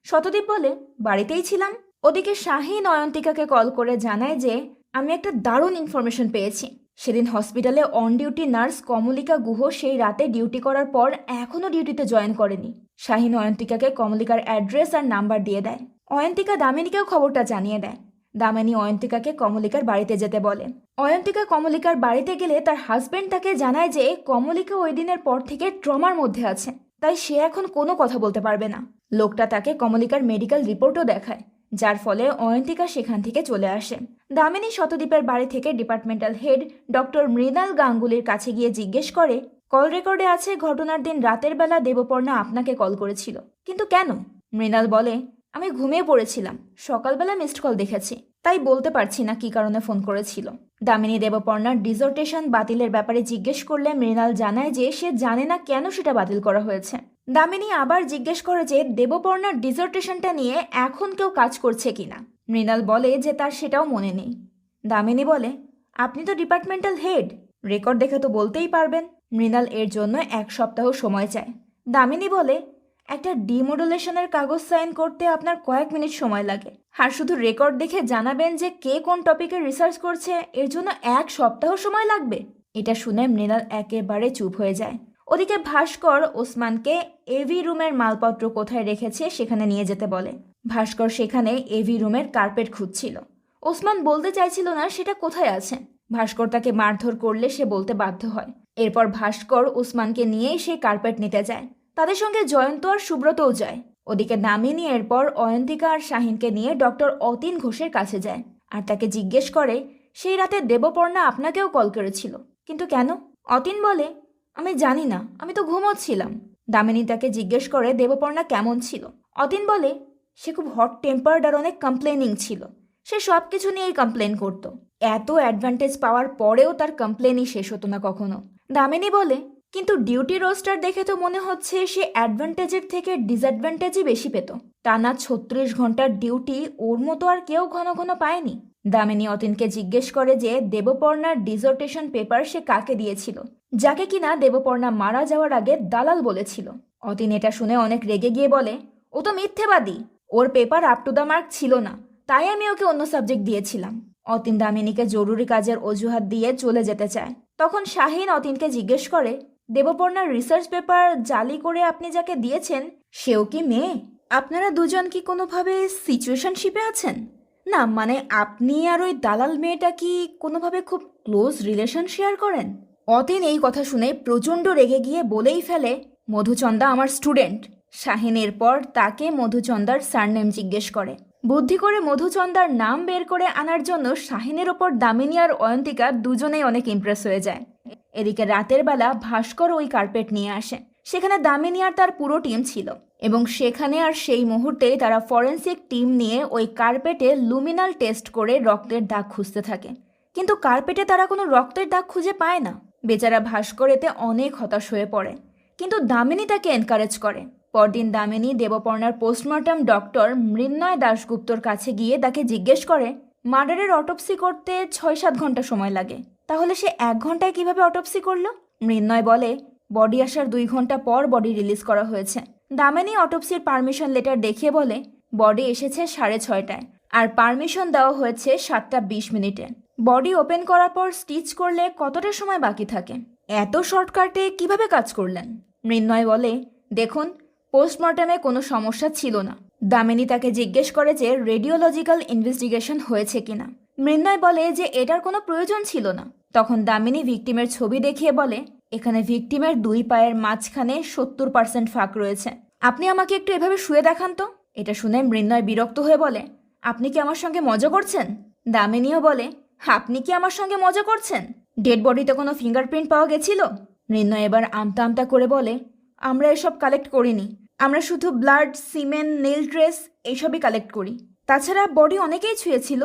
শতদীপ বলে বাড়িতেই ছিলাম। ওদিকে শাহিন অয়ন্তিকাকে কল করে জানায় যে আমি একটা দারুণ ইনফরমেশন পেয়েছি। সেদিন হসপিটালে on duty nurse Kamalika Guha সেই রাতে ডিউটি করার পর এখনও ডিউটিতে জয়েন করেনি। শাহিন অয়ন্তিকাকে কমলিকার অ্যাড্রেস আর নাম্বার দিয়ে দেয়। অয়ন্তিকা দামিনীকেও খবরটা জানিয়ে দেয়। দামিনী অয়ন্তিকাকে কমলিকার বাড়িতে যেতে বলে। অয়ন্তিকা কমলিকার বাড়িতে গেলে তার হাজবেন্ড তাকে জানায় যে কমলিকা ওই দিনের পর থেকে ট্রমার মধ্যে আছে, তাই সে এখন কোনো কথা বলতে পারবে না। লোকটা তাকে কমলিকার মেডিকেল রিপোর্টও দেখায়, যার ফলে অয়ন্তিকা সেখান থেকে চলে আসে। দামিনী শতদীপের বাড়ি থেকে ডিপার্টমেন্টাল হেড ডক্টর মৃণাল গাঙ্গুলির কাছে গিয়ে জিজ্ঞেস করে কল রেকর্ডে আছে ঘটনার দিন রাতের বেলা দেবপর্ণা আপনাকে কল করেছিল, কিন্তু কেন? মৃণাল বলে আমি ঘুমিয়ে পড়েছিলাম, সকালবেলা মিসড কল দেখেছি, তাই বলতে পারছি না কি কারণে ফোন করেছিল। দামিনী দেবপর্ণার ডিসর্টেশন বাতিলের ব্যাপারে জিজ্ঞেস করলে মৃণাল জানায় যে সে জানে না কেন সেটা বাতিল করা হয়েছে। দামিনী আবার জিজ্ঞেস করে যে দেবপর্ণার ডিসর্টেশনটা নিয়ে এখন কেউ কাজ করছে কিনা। মৃণাল বলে যে তার সেটাও মনে নেই। দামিনী বলে আপনি তো ডিপার্টমেন্টাল হেড, রেকর্ড দেখে তো বলতেই পারবেন। মৃণাল এর জন্য 1 সপ্তাহ সময় চায়। দামিনী বলে একটা ডিমোডুলেশনের কাগজ সাইন করতে আপনার কয়েক মিনিট সময় লাগে, আর শুধু রেকর্ড দেখে জানাবেন যে কে কোন টপিকে রিসার্চ করছে, এর জন্য 1 সপ্তাহ সময় লাগবে। এটা শুনে মৃণাল একেবারে চুপ হয়ে যায়। ওদিকে ভাস্কর ওসমানকে এভি রুমের মালপত্র কোথায় রেখেছে সেখানে নিয়ে যেতে বলে। ভাস্কর সেখানে এভি রুমের কার্পেট খুঁজছিল। ওসমান বলতে চাইছিল না সেটা কোথায় আছে। ভাস্কর তাকে মারধর করলে সে বলতে বাধ্য হয়। এরপর ভাস্কর ওসমানকে নিয়েই সেই কার্পেট নিতে যায়। তাদের সঙ্গে জয়ন্ত আর সুব্রতও যায়। ওদিকে দামিনী এরপর অয়ন্তিকা আর শাহিনকে নিয়ে ডক্টর অতীন ঘোষের কাছে যায় আর তাকে জিজ্ঞেস করে সেই রাতে দেবপর্ণা আপনাকেও কল করেছিল, কিন্তু কেন? অতীন বলে আমি জানি না, আমি তো ঘুমোচ্ছিলাম। দামিনী তাকে জিজ্ঞেস করে দেবপর্ণা কেমন ছিল। অতীন বলে সে খুব হট টেম্পার্ড আর অনেক কমপ্লেনিং ছিল, সে সব কিছু নিয়েই কমপ্লেন করত। এত অ্যাডভান্টেজ পাওয়ার পরেও তার কমপ্লেনই শেষ হতো না কখনো। দামিনী বলে কিন্তু ডিউটি রোস্টার দেখে তো মনে হচ্ছে সে অ্যাডভান্টেজের থেকে ডিসঅ্যাডভান্টেজই বেশি পেত। টানা 36 ঘন্টার ডিউটি ওর মতো আর কেউ ঘন ঘন পায়নি। দামিনী অতীনকে জিজ্ঞেস করে যে দেবপর্ণার ডিসর্টেশন পেপার সে কাকে দিয়েছিল, যাকে কিনা দেবপর্ণা মারা যাওয়ার আগে দালাল বলেছিল। অতীন এটা শুনে অনেক রেগে গিয়ে বলে ও তো মিথ্যেবাদী, ওর paper up to the mark ছিল না, তাই আমি ওকে অন্য সাবজেক্ট দিয়েছিলাম। অতীন দামিনীকে জরুরি কাজের অজুহাত দিয়ে চলে যেতে চায়। তখন শাহিন অতীনকে জিজ্ঞেস করে দেবপর্ণার রিসার্চ পেপার জালি করে আপনি যাকে দিয়েছেন সেও কি মেয়ে? আপনারা দুজন কি কোনোভাবে সিচুয়েশনশিপে আছেন? না মানে আপনি আর ওই দালাল মেয়েটা কি কোনোভাবে খুব ক্লোজ রিলেশন শেয়ার করেন? অতীন এই কথা শুনে প্রচণ্ড রেগে গিয়ে বলেই ফেলে মধুচন্দা আমার স্টুডেন্ট। শাহিন এরপর তাকে মধুচন্দার সারনেম জিজ্ঞেস করে। বুদ্ধি করে মধুচন্দার নাম বের করে আনার জন্য শাহিনের ওপর দামিনী আর অয়ন্তিকা দুজনেই অনেক ইমপ্রেস হয়ে যায়। এদিকে রাতের বেলা ভাস্কর ওই কার্পেট নিয়ে আসে। সেখানে দামিনী আর তার পুরো টিম ছিল এবং সেখানে আর সেই মুহূর্তেই তারা ফরেন্সিক টিম নিয়ে ওই কার্পেটে লুমিনাল টেস্ট করে রক্তের দাগ খুঁজতে থাকে, কিন্তু কার্পেটে তারা কোনো রক্তের দাগ খুঁজে পায় না। বেচারা ভাস্কর এতে অনেক হতাশ হয়ে পড়ে, কিন্তু দামিনী তাকে এনকারেজ করে। পরদিন দামিনী দেবপর্ণার পোস্টমর্টম ডক্টর মৃন্ময় দাশগুপ্তর কাছে গিয়ে তাকে জিজ্ঞেস করে, মার্ডারের অটোপসি করতে 6-7 ঘন্টা সময় লাগে, তাহলে সে 1 ঘন্টায় কিভাবে অটোপসি করলো? মৃন্ময় বলে, বডি আসার 2 ঘন্টা পর বডি রিলিজ করা হয়েছে। দামিনী অটোপসির পারমিশন লেটার দেখিয়ে বলে, বডি এসেছে 6:30টায় আর পারমিশন দেওয়া হয়েছে 7:20 বডি ওপেন করার পর স্টিচ করলে কতটা সময় বাকি থাকে? এত শর্টকাটে কিভাবে কাজ করলেন? মৃন্ময় বলে, দেখুন, পোস্টমর্টমে কোনো সমস্যা ছিল না। দামিনী তাকে জিজ্ঞেস করে যে রেডিওলজিক্যাল ইনভেস্টিগেশন হয়েছে কিনা। মৃন্ময় বলে যে এটার কোনো প্রয়োজন ছিল না। তখন দামিনী ভিকটিমের ছবি দেখিয়ে বলে, এখানে ভিকটিমের 2 পায়ের মাঝখানে 70% ফাঁক রয়েছে। আপনি আমাকে একটু এভাবে শুয়ে দেখান তো। এটা শুনে মৃন্ময় বিরক্ত হয়ে বলে, আপনি কি আমার সঙ্গে মজা করছেন? দামিনীও বলে, আপনি কি আমার সঙ্গে মজা করছেন? ডেড বডিতে কোনো ফিঙ্গারপ্রিন্ট পাওয়া গেছিল? মৃন্ময় এবার আমতা আমতা করে বলে, আমরা এসব কালেক্ট করিনি। আমরা শুধু ব্লাড, সিমেন, নেল ট্রেস এইসবই কালেক্ট করি। তাছাড়া বডি অনেকেই ছুঁয়েছিল।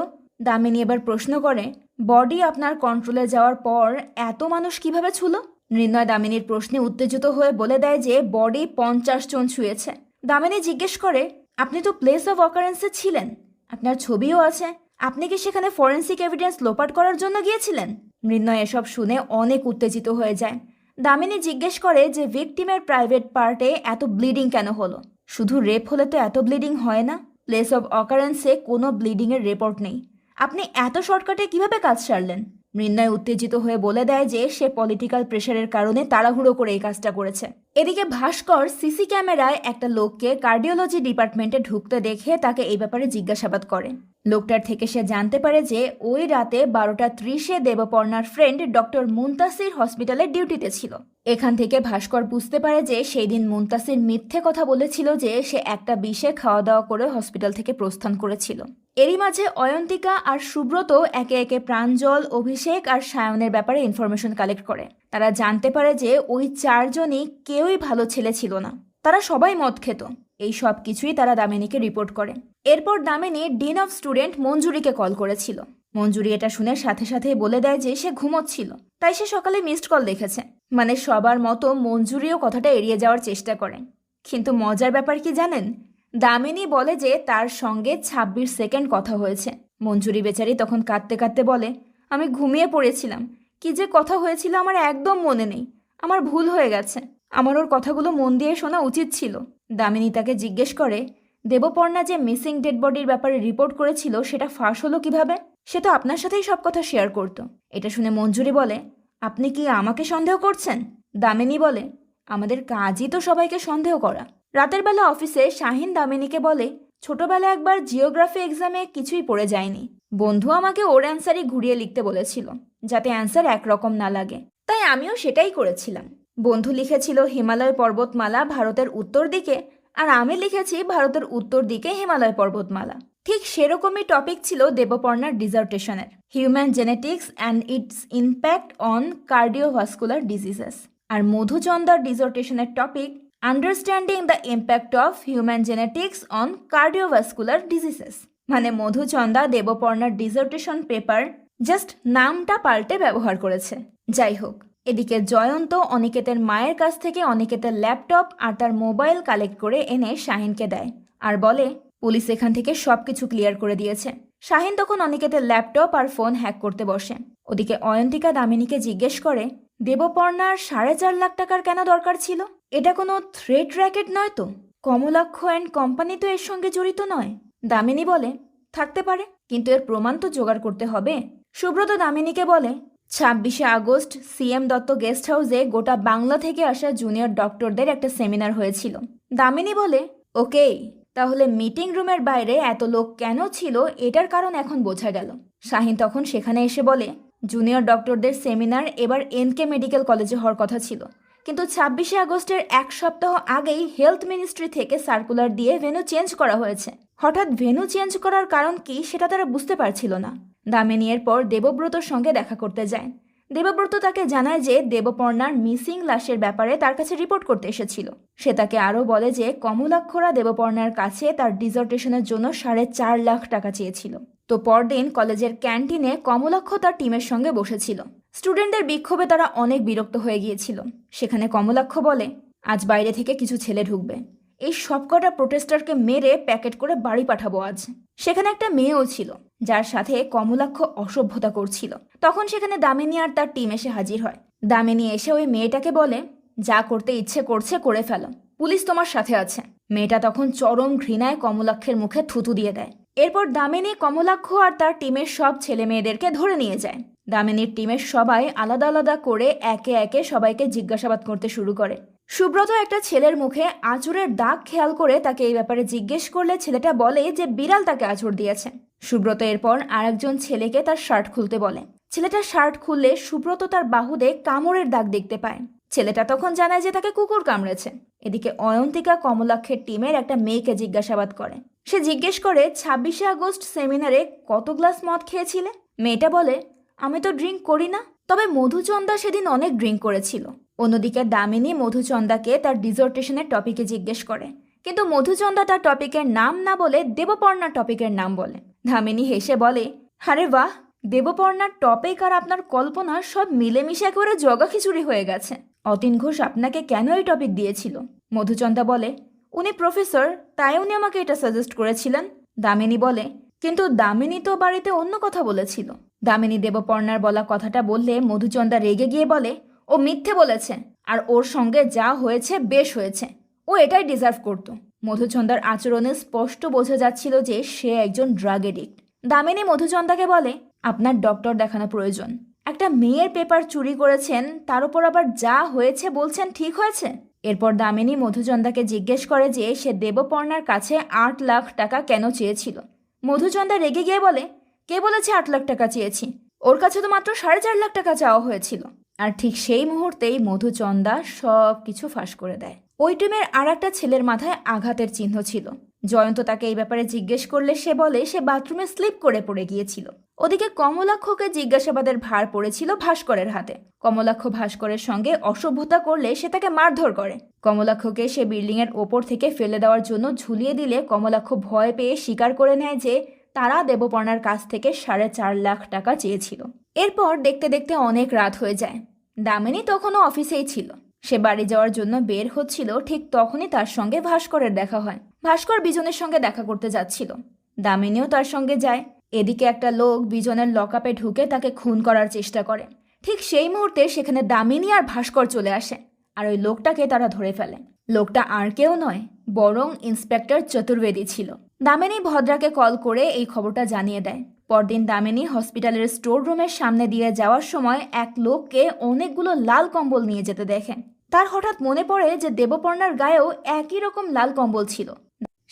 দামিনী এবার প্রশ্ন করে, বডি আপনার কন্ট্রোলে যাওয়ার পর এত মানুষ কিভাবে ছুলো? মৃন্ময় দামিনীর প্রশ্নে উত্তেজিত হয়ে বলে দেয় যে বডি 50 জন ছুঁয়েছে। দামিনী জিজ্ঞেস করে, আপনি তো প্লেস অফ অকারেন্সে ছিলেন, আপনার ছবিও আছে, আপনি কি সেখানে ফরেন্সিক এভিডেন্স লোপাট করার জন্য গিয়েছিলেন? মৃন্ময় এসব শুনে অনেক উত্তেজিত হয়ে যায়। দামিনী জিজ্ঞেস করে যে ভিকটিমের প্রাইভেট পার্টে এত ব্লিডিং কেন হলো? শুধু রেপ হলে তো এত ব্লিডিং হয় না। প্লেস অফ অকারেন্সে কোনো ব্লিডিংয়ের রিপোর্ট নেই। আপনি এত শর্টকাটে কিভাবে কাজ সারলেন? মৃন্ময় উত্তেজিত হয়ে বলে দেয় যে সে পলিটিক্যাল প্রেশারের কারণে তাড়াহুড়ো করে এই কাজটা করেছে। এদিকে ভাস্কর সিসি ক্যামেরায় একটা লোককে কার্ডিওলজি ডিপার্টমেন্টে ঢুকতে দেখে তাকে এই ব্যাপারে জিজ্ঞাসাবাদ করে। লোকটার থেকে সে জানতে পারে যে ওই রাতে 12:30 দেবপর্ণার ফ্রেন্ড ডক্টর মুনতাসির হসপিটালে ডিউটিতে ছিল। এখান থেকে ভাস্কর বুঝতে পারে যে সেই দিন মুনতাসির মিথ্যে কথা বলেছিল যে সে একটা বিষে খাওয়া দাওয়া করে হসপিটাল থেকে প্রস্থান করেছিল। এরই মাঝে অয়ন্তিকা আর সুব্রত একে একে প্রাঞ্জল, অভিষেক আর সায়নের ব্যাপারে ইনফরমেশন কালেক্ট করে। তারা জানতে পারে যে ওই 4 জনই কেউই ভালো ছেলে ছিল না, তারা সবাই মদ খেত। এই সব কিছুই তারা দামিনীকে রিপোর্ট করে। এরপর দামিনী ডিন অফ স্টুডেন্ট মঞ্জুরিকে কল করেছিল। মঞ্জুরি এটা শুনে সাথে সাথেই বলে দেয় যে সে ঘুমোচ্ছিল, তাই সে সকালে মিসড কল দেখেছে। মানে সবার মতো মঞ্জুরিও কথাটা এড়িয়ে যাওয়ার চেষ্টা করে। কিন্তু মজার ব্যাপার কি জানেন? দামিনী বলে যে তার সঙ্গে 26 সেকেন্ড কথা হয়েছে। মঞ্জুরি বেচারি তখন কাঁদতে কাঁদতে বলে, আমি ঘুমিয়ে পড়েছিলাম, কি যে কথা হয়েছিল আমার একদম মনে নেই, আমার ভুল হয়ে গেছে, আমার ওর কথাগুলো মন দিয়ে শোনা উচিত ছিল। দামিনী তাকে জিজ্ঞেস করে, দেবপর্ণা যে মিসিং ডেড বডির ব্যাপারে রিপোর্ট করেছিল সেটা ফাঁস হলো কিভাবে? সে তো আপনার সাথেই সব কথা শেয়ার করত। এটা শুনে মঞ্জুরি বলে, আপনি কি আমাকে সন্দেহ করছেন? দামিনী বলে, আমাদের কাজই তো সবাইকে সন্দেহ করা। রাতের বেলা অফিসে শাহিন দামিনীকে বলে, ছোটবেলা একবার জিওগ্রাফি এক্সামে কিছুই পড়ে যায়নি, বন্ধু আমাকে ওর অ্যান্সারই ঘুরিয়ে লিখতে বলেছিল যাতে অ্যান্সার একরকম না লাগে, তাই আমিও সেটাই করেছিলাম। বন্ধু লিখেছিল হিমালয় পর্বতমালা ভারতের উত্তর দিকে, আর আমি লিখেছি ভারতের উত্তর দিকে হিমালয় পর্বতমালা। ঠিক সেরকমই টপিক ছিল দেবপর্ণার ডিজার্টেশনের, human genetics and its impact on cardiovascular diseases. আর মধুচন্দার ডিজার্টেশনের topic understanding the impact of human genetics on cardiovascular diseases. মানে মধুচন্দা দেবপর্ণার ডিজার্টেশন পেপার জাস্ট নামটা পাল্টে ব্যবহার করেছে। যাই হোক, এদিকে জয়ন্ত অনিকেতের মায়ের কাছ থেকে অনিকেতের ল্যাপটপ আর তার মোবাইল কালেক্ট করে এনে শাহিনকে দেয় আর বলে, পুলিশ এখান থেকে সবকিছু ক্লিয়ার করে দিয়েছে। শাহিন তখন অনিকেতের ল্যাপটপ আর ফোন হ্যাক করতে বসে। ওদিকে অয়ন্তিকা দামিনীকে জিজ্ঞেস করে, দেবপর্ণার 4.5 লাখ টাকার কেন দরকার ছিল? এটা কোনো থ্রেড র্যাকেট নয় তো? কমলাক্ষ অ্যান্ড কোম্পানি তো এর সঙ্গে জড়িত নয়? দামিনী বলে, থাকতে পারে, কিন্তু এর প্রমাণ তো জোগাড় করতে হবে। সুব্রত দামিনীকে বলে, 26 আগস্ট সিএম দত্ত গেস্ট হাউসে গোটা বাংলা থেকে আসা জুনিয়র ডক্টরদের একটা সেমিনার হয়েছিল। দামিনী বলে, ওকে, তাহলে মিটিং রুমের বাইরে এত লোক কেন ছিল এটার কারণ এখন বোঝা গেল। শাহিন তখন সেখানে এসে বলে, জুনিয়র ডক্টরদের সেমিনার এবার এনকে মেডিকেল কলেজে হওয়ার কথা ছিল, কিন্তু 26 আগস্টের 1 সপ্তাহ আগেই হেলথ মিনিস্ট্রি থেকে সার্কুলার দিয়ে ভেন্যু চেঞ্জ করা হয়েছে। হঠাৎ ভেন্যু চেঞ্জ করার কারণ কি সেটা তারা বুঝতে পারছিল না। দামিনী এরপর দেবব্রতর সঙ্গে দেখা করতে যায়। দেবব্রত তাকে জানায় যে দেবপর্ণার মিসিং লাশের ব্যাপারে তার কাছে রিপোর্ট করতে এসেছিল। সে তাকে আরও বলে যে কমলাক্ষরা দেবপর্ণার কাছে তার ডিজার্টেশনের জন্য 4.5 লাখ টাকা চেয়েছিল। তো পরদিন কলেজের ক্যান্টিনে কমলাক্ষ তার টিমের সঙ্গে বসেছিল। স্টুডেন্টদের বিক্ষোভে তারা অনেক বিরক্ত হয়ে গিয়েছিল। সেখানে কমলাক্ষ বলে, আজ বাইরে থেকে কিছু ছেলে ঢুকবে, এই সবকটা প্রোটেস্টারকে মেরে প্যাকেট করে বাড়ি পাঠাবো আজ। সেখানে একটা মেয়েও ছিল যার সাথে কমলাক্ষ অসভ্যতা করছিল। তখন সেখানে দামিনী আর তার টিম এসে হাজির হয়। দামিনী এসে ওই মেয়েটাকে বলে, যা করতে ইচ্ছে করছে করে ফেলো, পুলিশ তোমার সাথে আছে। মেয়েটা তখন চরম ঘৃণায় কমলাক্ষের মুখে থুতু দিয়ে দেয়। এরপর দামিনী কমলাক্ষ আর তার টিমের সব ছেলে মেয়েদেরকে ধরে নিয়ে যায়। দামিনীর টিমের সবাই আলাদা আলাদা করে একে একে সবাইকে জিজ্ঞাসাবাদ করতে শুরু করে। সুব্রত একটা ছেলের মুখে আঁচড়ের দাগ খেয়াল করে তাকে এই ব্যাপারে জিজ্ঞেস করলে ছেলেটা বলে যে বিড়াল তাকে আঁচড় দিয়েছে। সুব্রত এরপর আরেকজন ছেলেকে তার শার্ট খুলতে বলে। ছেলেটা শার্ট খুললে সুব্রত তার বাহুতে কামড়ের দাগ দেখতে পায়। ছেলেটা তখন জানায় যে তাকে কুকুর কামড়েছে। এদিকে অয়ন্তিকা কমলাক্ষের টিমের একটা মেয়েকে জিজ্ঞাসাবাদ করে। সে জিজ্ঞেস করে 26শে আগস্ট সেমিনারে কত গ্লাস মদ খেয়েছিলে? মেয়েটা বলে, আমি তো ড্রিঙ্ক করি না, তবে মধুচন্দা সেদিন অনেক ড্রিঙ্ক করেছিল। অন্যদিকে দামিনী মধুচন্দাকে তার ডিজার্টেশনের টপিকে জিজ্ঞেস করে, কিন্তু মধুচন্দা তার টপিকের নাম না বলে দেবপর্ণার টপিকের নাম বলে। দামিনী হেসে বলে, আরে বাহ, দেবপর্ণার টপিক আর আপনার কল্পনা সব মিলেমিশে একেবারে জগা খিচুড়ি হয়ে গেছে। অতীন ঘোষ আপনাকে কেন এই টপিক দিয়েছিল? মধুচন্দা বলে, উনি প্রফেসর, তাই উনি আমাকে এটা সাজেস্ট করেছিলেন। দামিনী বলে, কিন্তু দামিনী তো বাড়িতে অন্য কথা বলেছিল। দামিনী দেবপর্ণার বলা কথাটা বললে মধুচন্দা রেগে গিয়ে বলে, ও মিথ্যে বলেছে, আর ওর সঙ্গে যা হয়েছে বেশ হয়েছে, ও এটাই ডিজার্ভ করত। মধুচন্দার আচরণে স্পষ্ট বোঝা যাচ্ছিল যে সে একজন ড্রাগ এডিক্ট। দামিনী মধুচন্দাকে বলে, আপনার ডক্টর দেখানো প্রয়োজন। একটা মেয়ের পেপার চুরি করেছেন, তার উপর আবার যা হয়েছে বলছেন ঠিক হয়েছে? এরপর দামিনী মধুচন্দাকে জিজ্ঞেস করে যে সে দেবপর্ণার কাছে 8 লাখ টাকা কেন চেয়েছিল। মধুচন্দা রেগে গিয়ে বলে, কে বলেছে 8 লাখ টাকা চেয়েছি? ওর কাছে তো মাত্র 4.5 লাখ টাকা চাওয়া হয়েছিল। আর ঠিক সেই মুহূর্তেই মধুচন্দা সব কিছু ফাঁস করে দেয়। ওই টিমের আর একটা ছেলের মাথায় আঘাতের চিহ্ন ছিল। জয়ন্ত তাকে এই ব্যাপারে জিজ্ঞেস করলে সে বলে সে বাথরুমে স্লিপ করে পড়ে গিয়েছিল। ওদিকে কমলাক্ষকে জিজ্ঞাসাবাদের ভার পড়েছিল ভাস্করের হাতে। কমলাক্ষ ভাস্করের সঙ্গে অসভ্যতা করলে সে তাকে মারধর করে। কমলাক্ষকে সে বিল্ডিং এর ওপর থেকে ফেলে দেওয়ার জন্য ঝুলিয়ে দিলে কমলাক্ষ ভয় পেয়ে স্বীকার করে নেয় যে তারা দেবপর্ণার কাছ থেকে 4.5 লাখ টাকা চেয়েছিল। এরপর দেখতে দেখতে অনেক রাত হয়ে যায়। দামিনী তখনও অফিসেই ছিল। সে বাড়ি যাওয়ার জন্য বের হচ্ছিল, ঠিক তখনই তার সঙ্গে ভাস্করের দেখা হয়। ভাস্কর বিজনের সঙ্গে দেখা করতে যাচ্ছিল। দামিনীও তার সঙ্গে যায়। এদিকে একটা লোক বিজনের লকআপে ঢুকে তাকে খুন করার চেষ্টা করে। ঠিক সেই মুহূর্তে সেখানে দামিনী আর ভাস্কর চলে আসে, আর ওই লোকটাকে তারা ধরে ফেলে। লোকটা আর কেউ নয়, বরং ইন্সপেক্টর চতুর্বেদী ছিল। দামিনী ভদ্রাকে কল করে এই খবরটা জানিয়ে দেয়। পরদিন দামিনী হসপিটালের স্টোর রুমের সামনে দিয়ে যাওয়ার সময় এক লোককে অনেকগুলো লাল কম্বল নিয়ে যেতে দেখে। তার হঠাৎ মনে পড়ে যে দেবপর্ণার গায়েও একই রকম লাল কম্বল ছিল।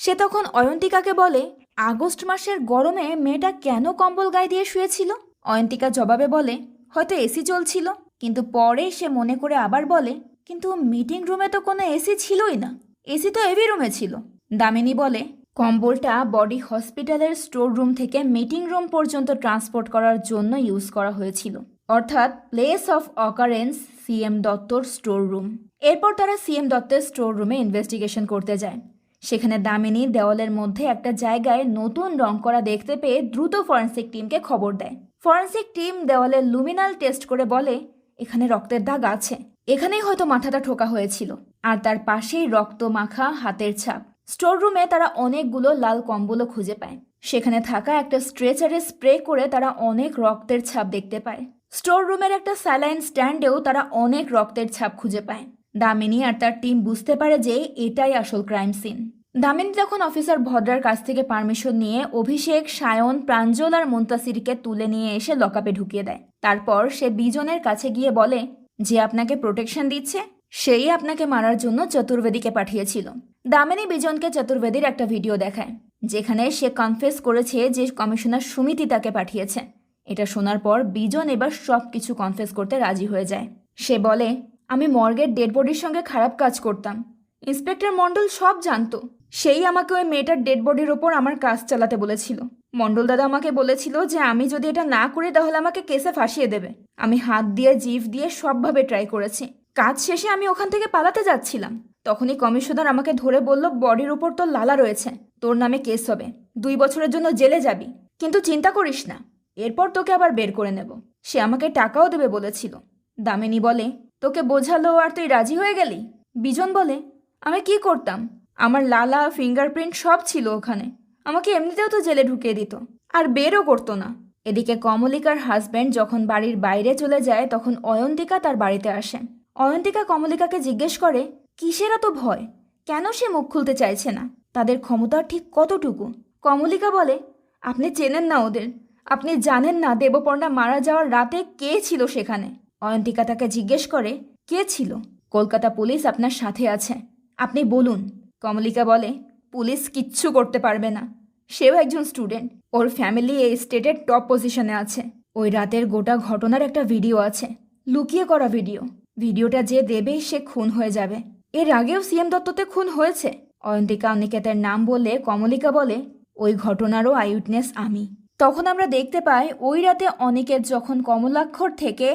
সে তখন অয়ন্তিকাকে বলে, আগস্ট মাসের গরমে মেয়েটা কেন কম্বল গায়ে দিয়ে শুয়েছিল? অয়ন্তিকা জবাবে বলে, হয়তো এসি চলছিল। কিন্তু পরে সে মনে করে আবার বলে, কিন্তু মিটিং রুমে তো কোনো এসি ছিলই না, এসি তো এভি রুমে ছিল। দামিনী বলে, কম্বলটা বডি হসপিটালের স্টোর রুম থেকে মিটিং রুম পর্যন্ত ট্রান্সপোর্ট করার জন্য ইউজ করা হয়েছিল, অর্থাৎ প্লেস অফ অকারেন্স সিএম দত্তর স্টোর রুম। এরপর তারা সিএম দত্তের স্টোর রুমে ইনভেস্টিগেশন করতে যায়। সেখানে দামিনী দেওয়ালের মধ্যে একটা জায়গায় নতুন রং করা দেখতে পেয়ে দ্রুত ফরেন্সিক টিমকে খবর দেয়। ফরেন্সিক টিম দেওয়ালের লুমিনাল টেস্ট করে বলে, এখানে রক্তের দাগ আছে, এখানেই হয়তো মাথাটা ঠোকা হয়েছিল। আর তার পাশেই রক্ত মাখা হাতের ছাপ। স্টোর রুমে তারা অনেকগুলো লাল কম্বলও খুঁজে পায়। সেখানে থাকা একটা স্ট্রেচারে স্প্রে করে তারা অনেক রক্তের ছাপ দেখতে পায়। স্টোর রুমের একটা স্যালাইন স্ট্যান্ডেও তারা অনেক রক্তের ছাপ খুঁজে পায়। দামিনী আর তার টিম বুঝতে পারে যে এটাই আসল ক্রাইম সিন। দামিনী তখন অফিসার ভদ্রার কাছ থেকে পারমিশন নিয়ে অভিষেক, সায়ন, প্রাঞ্জল আর মুন্তাসিরকে তুলে নিয়ে এসে লকআপে ঢুকিয়ে দেয়। তারপর সে বিজনের কাছে গিয়ে বলে, যে আপনাকে প্রোটেকশন দিচ্ছে সেই আপনাকে মারার জন্য চতুর্বেদীকে পাঠিয়েছিল। দামিনী বিজনকে চতুর্বেদীর একটা ভিডিও দেখায়, যেখানে সে কনফেস করেছে যে কমিশনার সুমিতি তাকে পাঠিয়েছে। এটা শোনার পর বিজন এবার সব কিছু কনফেস করতে রাজি হয়ে যায়। সে বলে, আমি মর্গের ডেড বডির সঙ্গে খারাপ কাজ করতাম, ইন্সপেক্টর মণ্ডল সব জানতো। সেই আমাকে ওই মেয়েটার ডেড বডির ওপর আমার কাজ চালাতে বলেছিল। মণ্ডল দাদা আমাকে বলেছিল যে আমি যদি এটা না করি তাহলে আমাকে কেসে ফাঁসিয়ে দেবে। আমি হাত দিয়ে জিভ দিয়ে সবভাবে ট্রাই করেছি। কাজ শেষে আমি ওখান থেকে পালাতে যাচ্ছিলাম, তখনই কমিশনার আমাকে ধরে বলল, বডির ওপর তোর লালা রয়েছে, তোর নামে কেস হবে, 2 বছরের জন্য জেলে যাবি, কিন্তু চিন্তা করিস না, এরপর তোকে আবার বের করে নেব। সে আমাকে টাকাও দেবে বলেছিল। দামিনী বলে, তোকে বোঝালো আর তুই রাজি হয়ে গেলি? বিজন বলে, আমি কি করতাম, আমার লালা ফিঙ্গারপ্রিন্ট সব ছিল ওখানে। আমাকে এমনিতেও তো জেলে ঢুকিয়ে দিত, আর বেরও করতো না। এদিকে কমলিকার হাজব্যান্ড যখন বাড়ির বাইরে চলে যায় তখন অয়ন্তিকা তার বাড়িতে আসে। অয়ন্তিকা কমলিকাকে জিজ্ঞেস করে কিসের এত ভয়, কেন সে মুখ খুলতে চাইছে না, তাদের ক্ষমতা ঠিক কতটুকু। কমলিকা বলে, আপনি চেনেন না ওদের, আপনি জানেন না দেবপর্ণা মারা যাওয়ার রাতে কে ছিল সেখানে। অয়ন্তিকা তাকে জিজ্ঞেস করে, কে ছিল? কলকাতা পুলিশ আপনার সাথে আছে, আপনি বলুন। কমলিকা বলে, পুলিশ কিচ্ছু করতে পারবে না, সেও একজন স্টুডেন্ট, ওর ফ্যামিলি এই স্টেটের টপ পজিশনে আছে। ওই রাতের গোটা ঘটনার একটা ভিডিও আছে, লুকিয়ে করা ভিডিও। ভিডিওটা যে দেবে সে খুন হয়ে যাবে। এর আগেও সিএম দত্ততে খুন হয়েছে। অয়ন্তিকা অনিকেতের নাম বললে কমলিকা বলে, ওই ঘটনারও আইউইটনেস আমি। তখন আমরা দেখতে পাই ওই রাতে অনিকেত যখন কমলাক্ষর থেকে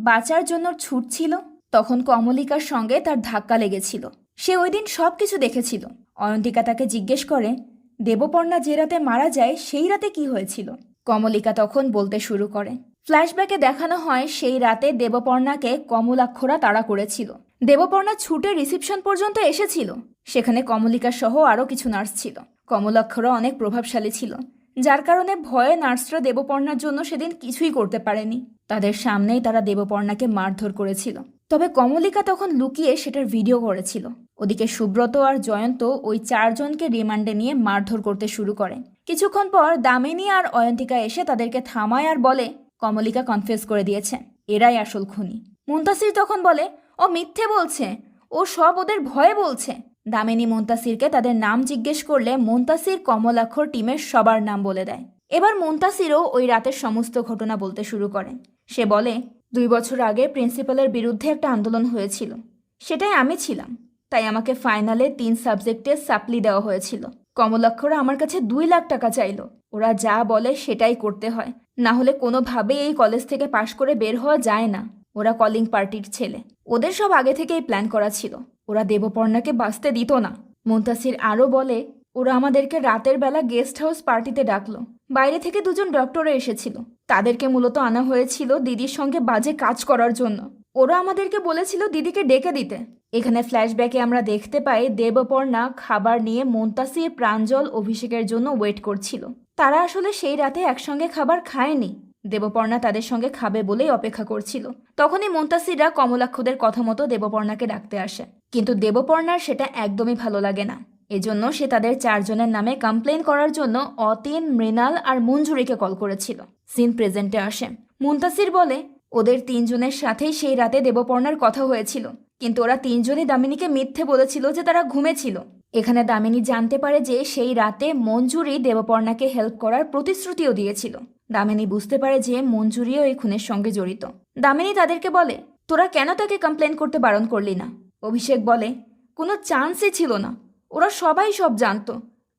বাঁচার জন্য ছুটছিল তখন কমলিকার সঙ্গে তার ধাক্কা লেগেছিল। সে ওই দিন সব কিছু দেখেছিল। অয়ন্তিকা তাকে জিজ্ঞেস করে, দেবপর্ণা যে রাতে মারা যায় সেই রাতে কি হয়েছিল? কমলিকা তখন বলতে শুরু করে। ফ্ল্যাশব্যাকে দেখানো হয় সেই রাতে দেবপর্ণাকে কমলাক্ষরা তাড়া করেছিল। দেবপর্ণা ছুটে রিসেপশন পর্যন্ত এসেছিল। সেখানে কমলিকা সহ আরও কিছু নার্স ছিল। কমলাক্ষরা অনেক প্রভাবশালী ছিল, যার কারণে ভয়ে নার্সরা দেবপর্ণার জন্য সেদিন কিছুই করতে পারেনি। তাদের সামনেই তারা দেবপর্ণাকে মারধর করেছিল। তবে কমলিকা তখন লুকিয়ে সেটার ভিডিও করেছিল। ওদিকে সুব্রত আর জয়ন্ত ওই 4 জনকে রিমান্ডে নিয়ে মারধর করতে শুরু করে। কিছুক্ষণ পর দামিনী আর অয়ন্তিকা এসে তাদেরকে থামায় আর বলে, কমলিকা কনফেস করে দিয়েছে, এরাই আসল খুনি। মুনতাসির তখন বলে, ও মিথ্যে বলছে, ও সব ওদের ভয়ে বলছে। দামিনী মুনতাসিরকে তাদের নাম জিজ্ঞেস করলে মুনতাসির কমলাক্ষর টিমের সবার নাম বলে দেয়। এবার মুনতাসিরও ওই রাতের সমস্ত ঘটনা বলতে শুরু করে। সে বলে, 2 বছর আগে প্রিন্সিপালের বিরুদ্ধে একটা আন্দোলন হয়েছিল, সেটাই আমি ছিলাম, তাই আমাকে ফাইনালে 3 সাবজেক্টে সাপ্লি দেওয়া হয়েছিল। কমলাক্ষরা আমার কাছে 2 লাখ টাকা চাইল। ওরা যা বলে সেটাই করতে হয়, না হলে কোনোভাবেই এই কলেজ থেকে পাশ করে বের হওয়া যায় না। ওরা কলিং পার্টির ছেলে, ওদের সব আগে থেকেই প্ল্যান করা ছিল। ওরা দেবপর্ণাকে বাঁচতে দিত না। মুনতাসির আরও বলে, ওরা আমাদেরকে রাতের বেলা গেস্ট হাউস পার্টিতে ডাকলো। বাইরে থেকে 2 জন ডক্টরও এসেছিল। তাদেরকে মূলত আনা হয়েছিল দিদির সঙ্গে বাজে কাজ করার জন্য। ওরা আমাদেরকে বলেছিল দিদিকে ডেকে দিতে। এখানে ফ্ল্যাশব্যাকে আমরা দেখতে পাই দেবপর্ণা খাবার নিয়ে মুনতাসির, প্রাঞ্জল, অভিষেকের জন্য ওয়েট করছিল। তারা আসলে সেই রাতে একসঙ্গে খাবার খায়নি। দেবপর্ণা তাদের সঙ্গে খাবে বলেই অপেক্ষা করছিল। তখনই মুনতাসিররা কমলাক্ষদের কথা মতো দেবপর্ণাকে ডাকতে আসে, কিন্তু দেবপর্ণার সেটা একদমই ভালো লাগে না। এজন্য সে তাদের 4 জনের নামে কমপ্লেন করার জন্য অতীন, মৃণাল আর মঞ্জুরিকে কল করেছিল। সিন প্রেজেন্টে আসে। মুনতাসির বলে, ওদের 3 জনের সাথেই সেই রাতে দেবপর্ণার কথা হয়েছিল, কিন্তু ওরা 3 জনই দামিনীকে মিথ্যে বলেছিল যে তারা ঘুমেছিল। এখানে দামিনী জানতে পারে যে সেই রাতে মঞ্জুরি দেবপর্ণাকে হেল্প করার প্রতিশ্রুতিও দিয়েছিল। দামিনী বুঝতে পারে যে মঞ্জুরিও এই খুনের সঙ্গে জড়িত। দামিনী তাদেরকে বলে, তোরা কেন তাকে কমপ্লেন করতে বারণ করলি না? অভিষেক বলে, কোনো চান্সই ছিল না, ওরা সবাই সব জানতো,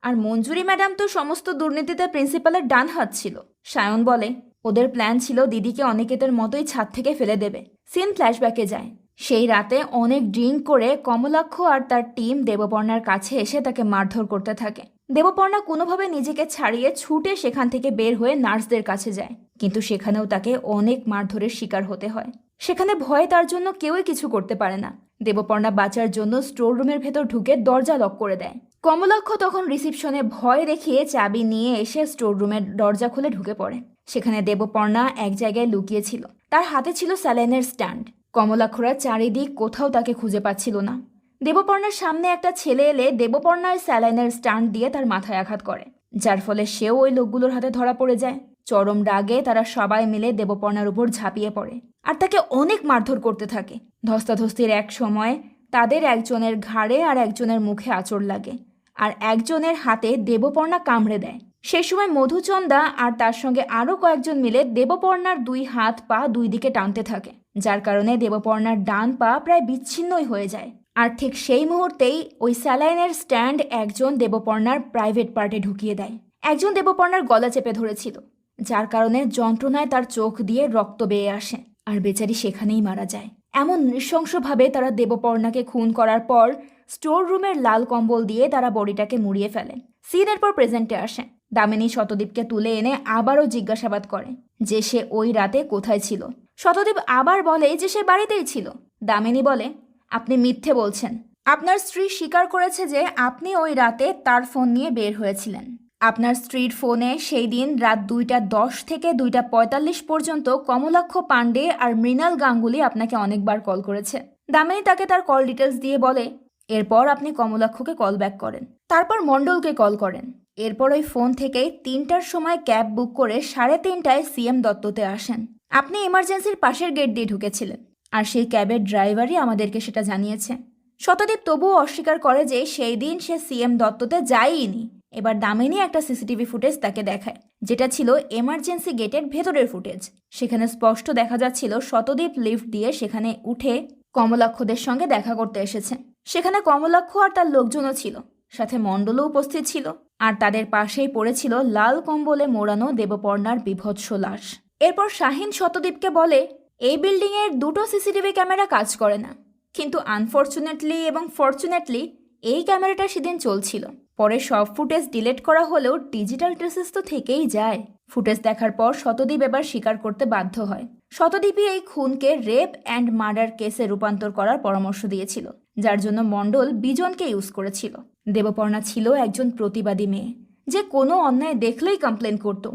আর মঞ্জুরি ম্যাডাম তো সমস্ত দুর্নীতিতে প্রিন্সিপালের ডান হাত ছিল। সায়ন বলে, ওদের প্ল্যান ছিল দিদিকে অনিকেতের মতোই ছাদ থেকে ফেলে দেবে। সিন ফ্ল্যাশব্যাকে যায়। সেই রাতে অনেক ড্রিঙ্ক করে কমলাক্ষ আর তার টিম দেবপর্ণার কাছে এসে তাকে মারধর করতে থাকে। দেবপর্ণা কোনোভাবে নিজেকে ছাড়িয়ে ছুটে সেখান থেকে বের হয়ে নার্সদের কাছে যায়, কিন্তু সেখানেও তাকে অনেক মারধরের শিকার হতে হয়। সেখানে ভয়ে তার জন্য কেউই কিছু করতে পারে না। দেবপর্ণা বাঁচার জন্য স্টোর রুমের ভেতর ঢুকে দরজা লক করে দেয়। কমলাক্ষ তখন রিসেপশনে ভয় দেখিয়ে চাবি নিয়ে এসে স্টোর রুমের দরজা খুলে ঢুকে পড়ে। সেখানে দেবপর্ণা এক জায়গায় লুকিয়েছিল। তার হাতে ছিল স্যালাইনের স্ট্যান্ড। কমলাক্ষরা চারিদিক কোথাও তাকে খুঁজে পাচ্ছিল না। দেবপর্ণার সামনে একটা ছেলে এলে দেবপর্ণার স্যালাইনের স্ট্যান্ড দিয়ে তার মাথায় আঘাত করে, যার ফলে সেও ওই লোকগুলোর হাতে ধরা পড়ে যায়। চরম রাগে তারা সবাই মিলে দেবপর্ণার উপর ঝাঁপিয়ে পড়ে আর তাকে অনেক মারধর করতে থাকে। ধস্তাধস্তির এক সময় তাদের একজনের ঘাড়ে আর একজনের মুখে আঁচড় লাগে, আর একজনের হাতে দেবপর্ণা কামড়ে দেয়। সেই সময় মধুচন্দা আর তার সঙ্গে আরও কয়েকজন মিলে দেবপর্ণার 2 হাত পা 2 দিকে টানতে থাকে, যার কারণে দেবপর্ণার ডান পা প্রায় বিচ্ছিন্নই হয়ে যায়। আর ঠিক সেই মুহূর্তেই ওই স্যালাইনের স্ট্যান্ড একজন দেবপর্ণার প্রাইভেট পার্টে ঢুকিয়ে দেয়। একজন দেবপর্ণার গলা চেপে ধরেছিল, যার কারণে যন্ত্রণায় তার চোখ দিয়ে রক্ত বেয়ে আসে, আর বেচারি সেখানেই মারা যায়। এমন নৃশংসভাবে তারা দেবপর্ণাকে খুন করার পর স্টোর রুমের লাল কম্বল দিয়ে তারা বডিটাকে মুড়িয়ে ফেলে। সিনের পর প্রেজেন্টে আসে। দামিনী শতদীপকে তুলে এনে আবারও জিজ্ঞাসাবাদ করে যে সে ওই রাতে কোথায় ছিল। শতদীপ আবার বলে যে সে বাড়িতেই ছিল। দামিনী বলে, আপনি মিথ্যে বলছেন, আপনার স্ত্রী স্বীকার করেছে যে আপনি ওই রাতে তার ফোন নিয়ে বের হয়েছিলেন। আপনার স্ত্রীর ফোনে সেই দিন রাত 2:10 থেকে 2:45 পর্যন্ত কমলাক্ষ পাণ্ডে আর মৃণাল গাঙ্গুলি আপনাকে অনেকবার কল করেছে। দামিনী তাকে তার কল ডিটেলস দিয়ে বলে। এরপর আপনি কমলাক্ষকে কল ব্যাক করেন, তারপর মণ্ডলকে কল করেন। এরপর ওই ফোন থেকেই 3টার সময় ক্যাব বুক করে 3:30টায় সিএম দত্ততে আসেন। আপনি ইমার্জেন্সির পাশের গেট দিয়ে ঢুকেছিলেন, আর সেই ক্যাবের ড্রাইভারই আমাদেরকে সেটা জানিয়েছে। শতদীপ তবুও অস্বীকার করে যে সেই দিন সে সিএম দত্ততে যায়নি। এবার দামিনী একটা সিসিটিভি ফুটেজ তাকে দেখায়, যেটা ছিল এমার্জেন্সি গেটের ভেতরের ফুটেজ। সেখানে স্পষ্ট দেখা যাচ্ছিল শতদীপ লিফট দিয়ে সেখানে উঠে কমলাক্ষদের সঙ্গে দেখা করতে এসেছে। সেখানে কমলাক্ষ আর তার লোকজনও ছিল, সাথে মণ্ডলও উপস্থিত ছিল, আর তাদের পাশেই পড়েছিল লাল কম্বলে মোড়ানো দেবপর্ণার বিভৎস লাশ। এরপর শাহিন শতদীপকে বলে, এই বিল্ডিংয়ের 2টো সিসিটিভি ক্যামেরা কাজ করে না, কিন্তু আনফর্চুনেটলি এবং ফর্চুনেটলি এই ক্যামেরাটা সেদিন চলছিল। পরে সব ফুটেজ ডিলিট করা হলেও ডিজিটাল ট্রেসেস তো থেকেই যায়। ফুটেজ দেখার পর শতদীপ এবার স্বীকার করতে বাধ্য হয়। শতদীপই এই খুনকে রেপ অ্যান্ড মার্ডার কেসে রূপান্তর করার পরামর্শ দিয়েছিল, যার জন্য মণ্ডল বিজনকে ইউজ করেছিল। দেবপর্ণা ছিল একজন প্রতিবাদী মেয়ে, যে কোনো অন্যায় দেখলেই কমপ্লেন করত,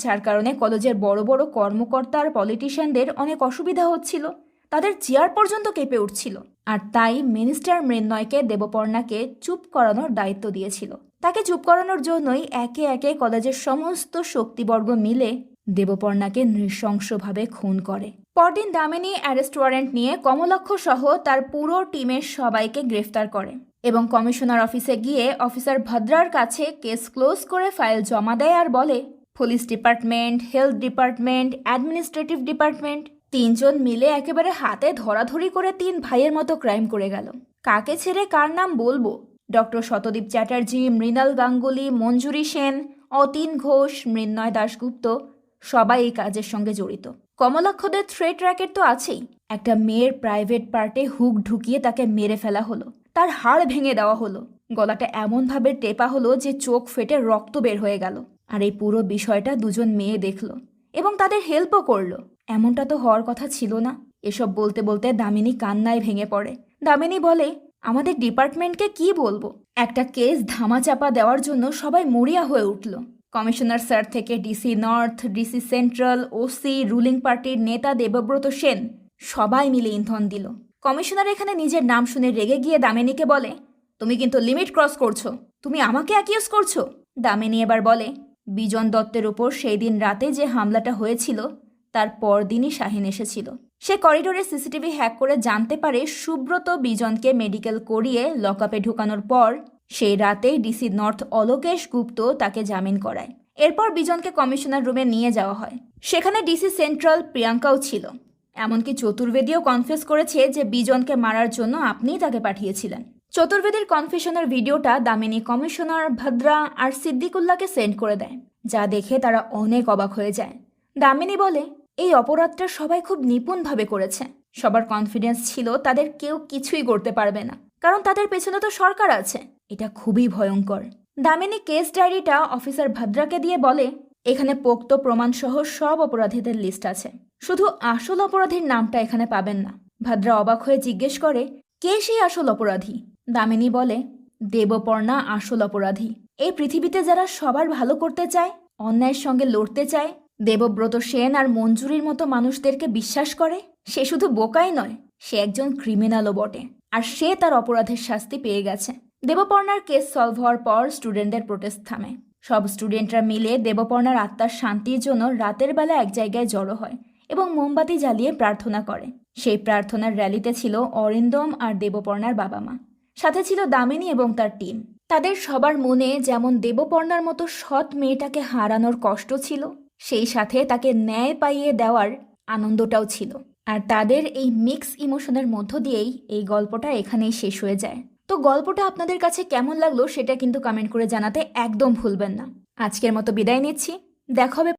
যার কারণে কলেজের বড় বড় কর্মকর্তা আর পলিটিশিয়ানদের অনেক অসুবিধা হচ্ছিল, তাদের চেয়ার পর্যন্ত কেঁপে উঠছিল। আর তাই মিনিস্টার মৃন্ময়কে দেবপর্ণাকে চুপ করানোর দায়িত্ব দিয়েছিল। তাকে চুপ করানোর জন্যই একে একে কলেজের সমস্ত শক্তিবর্গ মিলে দেবপর্ণাকে নৃশংসভাবে খুন করে। পরদিন দামিনী অ্যারেস্ট ওয়ারেন্ট নিয়ে কমলাক্ষ সহ তার পুরো টিমের সবাইকে গ্রেফতার করে এবং কমিশনার অফিসে গিয়ে অফিসার ভদ্রার কাছে কেস ক্লোজ করে ফাইল জমা দেয় আর বলে, police department, health department, administrative department 3জন মিলে একেবারে হাতে ধরাধরি করে 3 ভাইয়ের মতো ক্রাইম করে গেল। কাকে ছেড়ে কার নাম বলবো? ডক্টর শতদীপ চ্যাটার্জি, মৃণাল গাঙ্গুলি, মঞ্জুরি সেন, অতীন ঘোষ, মৃন্ময় দাশগুপ্ত সবাই এই কাজের সঙ্গে জড়িত। কমলাক্ষদের থ্রেট র্যাকেট তো আছেই। একটা মেয়ের প্রাইভেট পার্টে হুক ঢুকিয়ে তাকে মেরে ফেলা হলো, তার হাড় ভেঙে দেওয়া হলো, গলাটা এমনভাবে টেপা হলো যে চোখ ফেটে রক্ত বের হয়ে গেল। আর এই পুরো বিষয়টা 2জন মেয়ে দেখলো এবং তাদের হেল্পও করলো। এমনটা তো হওয়ার কথা ছিল না। এসব বলতে বলতে দামিনী কান্নায় ভেঙে পড়ে। দামিনী বলে, আমাদের ডিপার্টমেন্টকে কি বলবো? একটা কেস ধামাচাপা দেওয়ার জন্য সবাই মরিয়া হয়ে উঠল। কমিশনার স্যার থেকে DC north, DC central, OC, ruling পার্টির নেতা দেবব্রত সেন সবাই মিলে ইন্ধন দিল। কমিশনার এখানে নিজের নাম শুনে রেগে গিয়ে দামিনীকে বলে, তুমি কিন্তু লিমিট ক্রস করছো, তুমি আমাকে অ্যাকিউজ করছো। দামিনী এবার বলে, বিজন দত্তের উপর সেই দিন রাতে যে হামলাটা হয়েছিল তার পরদিনই শাহিন এসেছিল। সে করিডোরে সিসিটিভি হ্যাক করে জানতে পারে সুব্রত বিজনকে মেডিকেল করিয়ে লকআপে ঢুকানোর পর সেই রাতেই ডিসি নর্থ অলোকেশ গুপ্ত তাকে জামিন করায়। এরপর বিজনকে কমিশনার রুমে নিয়ে যাওয়া হয়। সেখানে ডিসি সেন্ট্রাল প্রিয়াঙ্কাও ছিল। এমনকি চতুর্বেদীও কনফেস করেছে যে বিজনকে মারার জন্য আপনিই তাকে পাঠিয়েছিলেন। চতুর্বেদীর কনফেশনের ভিডিওটা দামিনী কমিশনার ভদ্রা আর সিদ্দিকুল্লাহকে সেন্ড করে দেয়, যা দেখে তারা অনেক অবাক হয়ে যায়। দামিনী বলে, এই অপরাধটা সবাই খুব নিপুণভাবে করেছে। সবার কনফিডেন্স ছিল তাদের কেউ কিছুই করতে পারবে না, কারণ তাদের পেছনে তো সরকার আছে। এটা খুবই ভয়ঙ্কর। দামিনী কেস ডায়েরিটা অফিসার ভদ্রাকে দিয়ে বলে, এখানে পোক্ত প্রমাণ সহ সব অপরাধীদের লিস্ট আছে, শুধু আসল অপরাধীর নামটা এখানে পাবেন না। ভদ্রা অবাক হয়ে জিজ্ঞেস করে, কে সেই আসল অপরাধী? দামিনী বলে, দেবপর্ণা আসল অপরাধী। এই পৃথিবীতে যারা সবার ভালো করতে চায়, অন্যায়ের সঙ্গে লড়তে চায়, দেবব্রত সেন আর মঞ্জুরির মতো মানুষদেরকে বিশ্বাস করে, সে শুধু বোকাই নয়, সে একজন ক্রিমিনালও বটে। আর সে তার অপরাধের শাস্তি পেয়ে গেছে। দেবপর্ণার কেস সলভ হওয়ার পর স্টুডেন্টদের প্রোটেস্ট থামে। সব স্টুডেন্টরা মিলে দেবপর্ণার আত্মার শান্তির জন্য রাতের বেলা এক জায়গায় জড়ো হয় এবং মোমবাতি জ্বালিয়ে প্রার্থনা করে। সেই প্রার্থনার র্যালিতে ছিল অরিন্দম আর দেবপর্ণার বাবা মা, সাথে ছিল দামিনী এবং তার টিম। তাদের সবার মনে যেমন দেবপর্ণার মতো সৎ মেয়েটাকে হারানোর কষ্ট ছিল, সেই সাথে তাকে ন্যায় পাইয়ে দেওয়ার আনন্দটাও ছিল। আর তাদের এই মিক্স ইমোশনের মধ্য দিয়েই এই গল্পটা এখানেই শেষ হয়ে যায়। তো গল্পটা আপনাদের কাছে কেমন লাগলো সেটা কিন্তু কমেন্ট করে জানাতে একদম ভুলবেন না। আজকের মতো বিদায় নিচ্ছি, দেখা হবে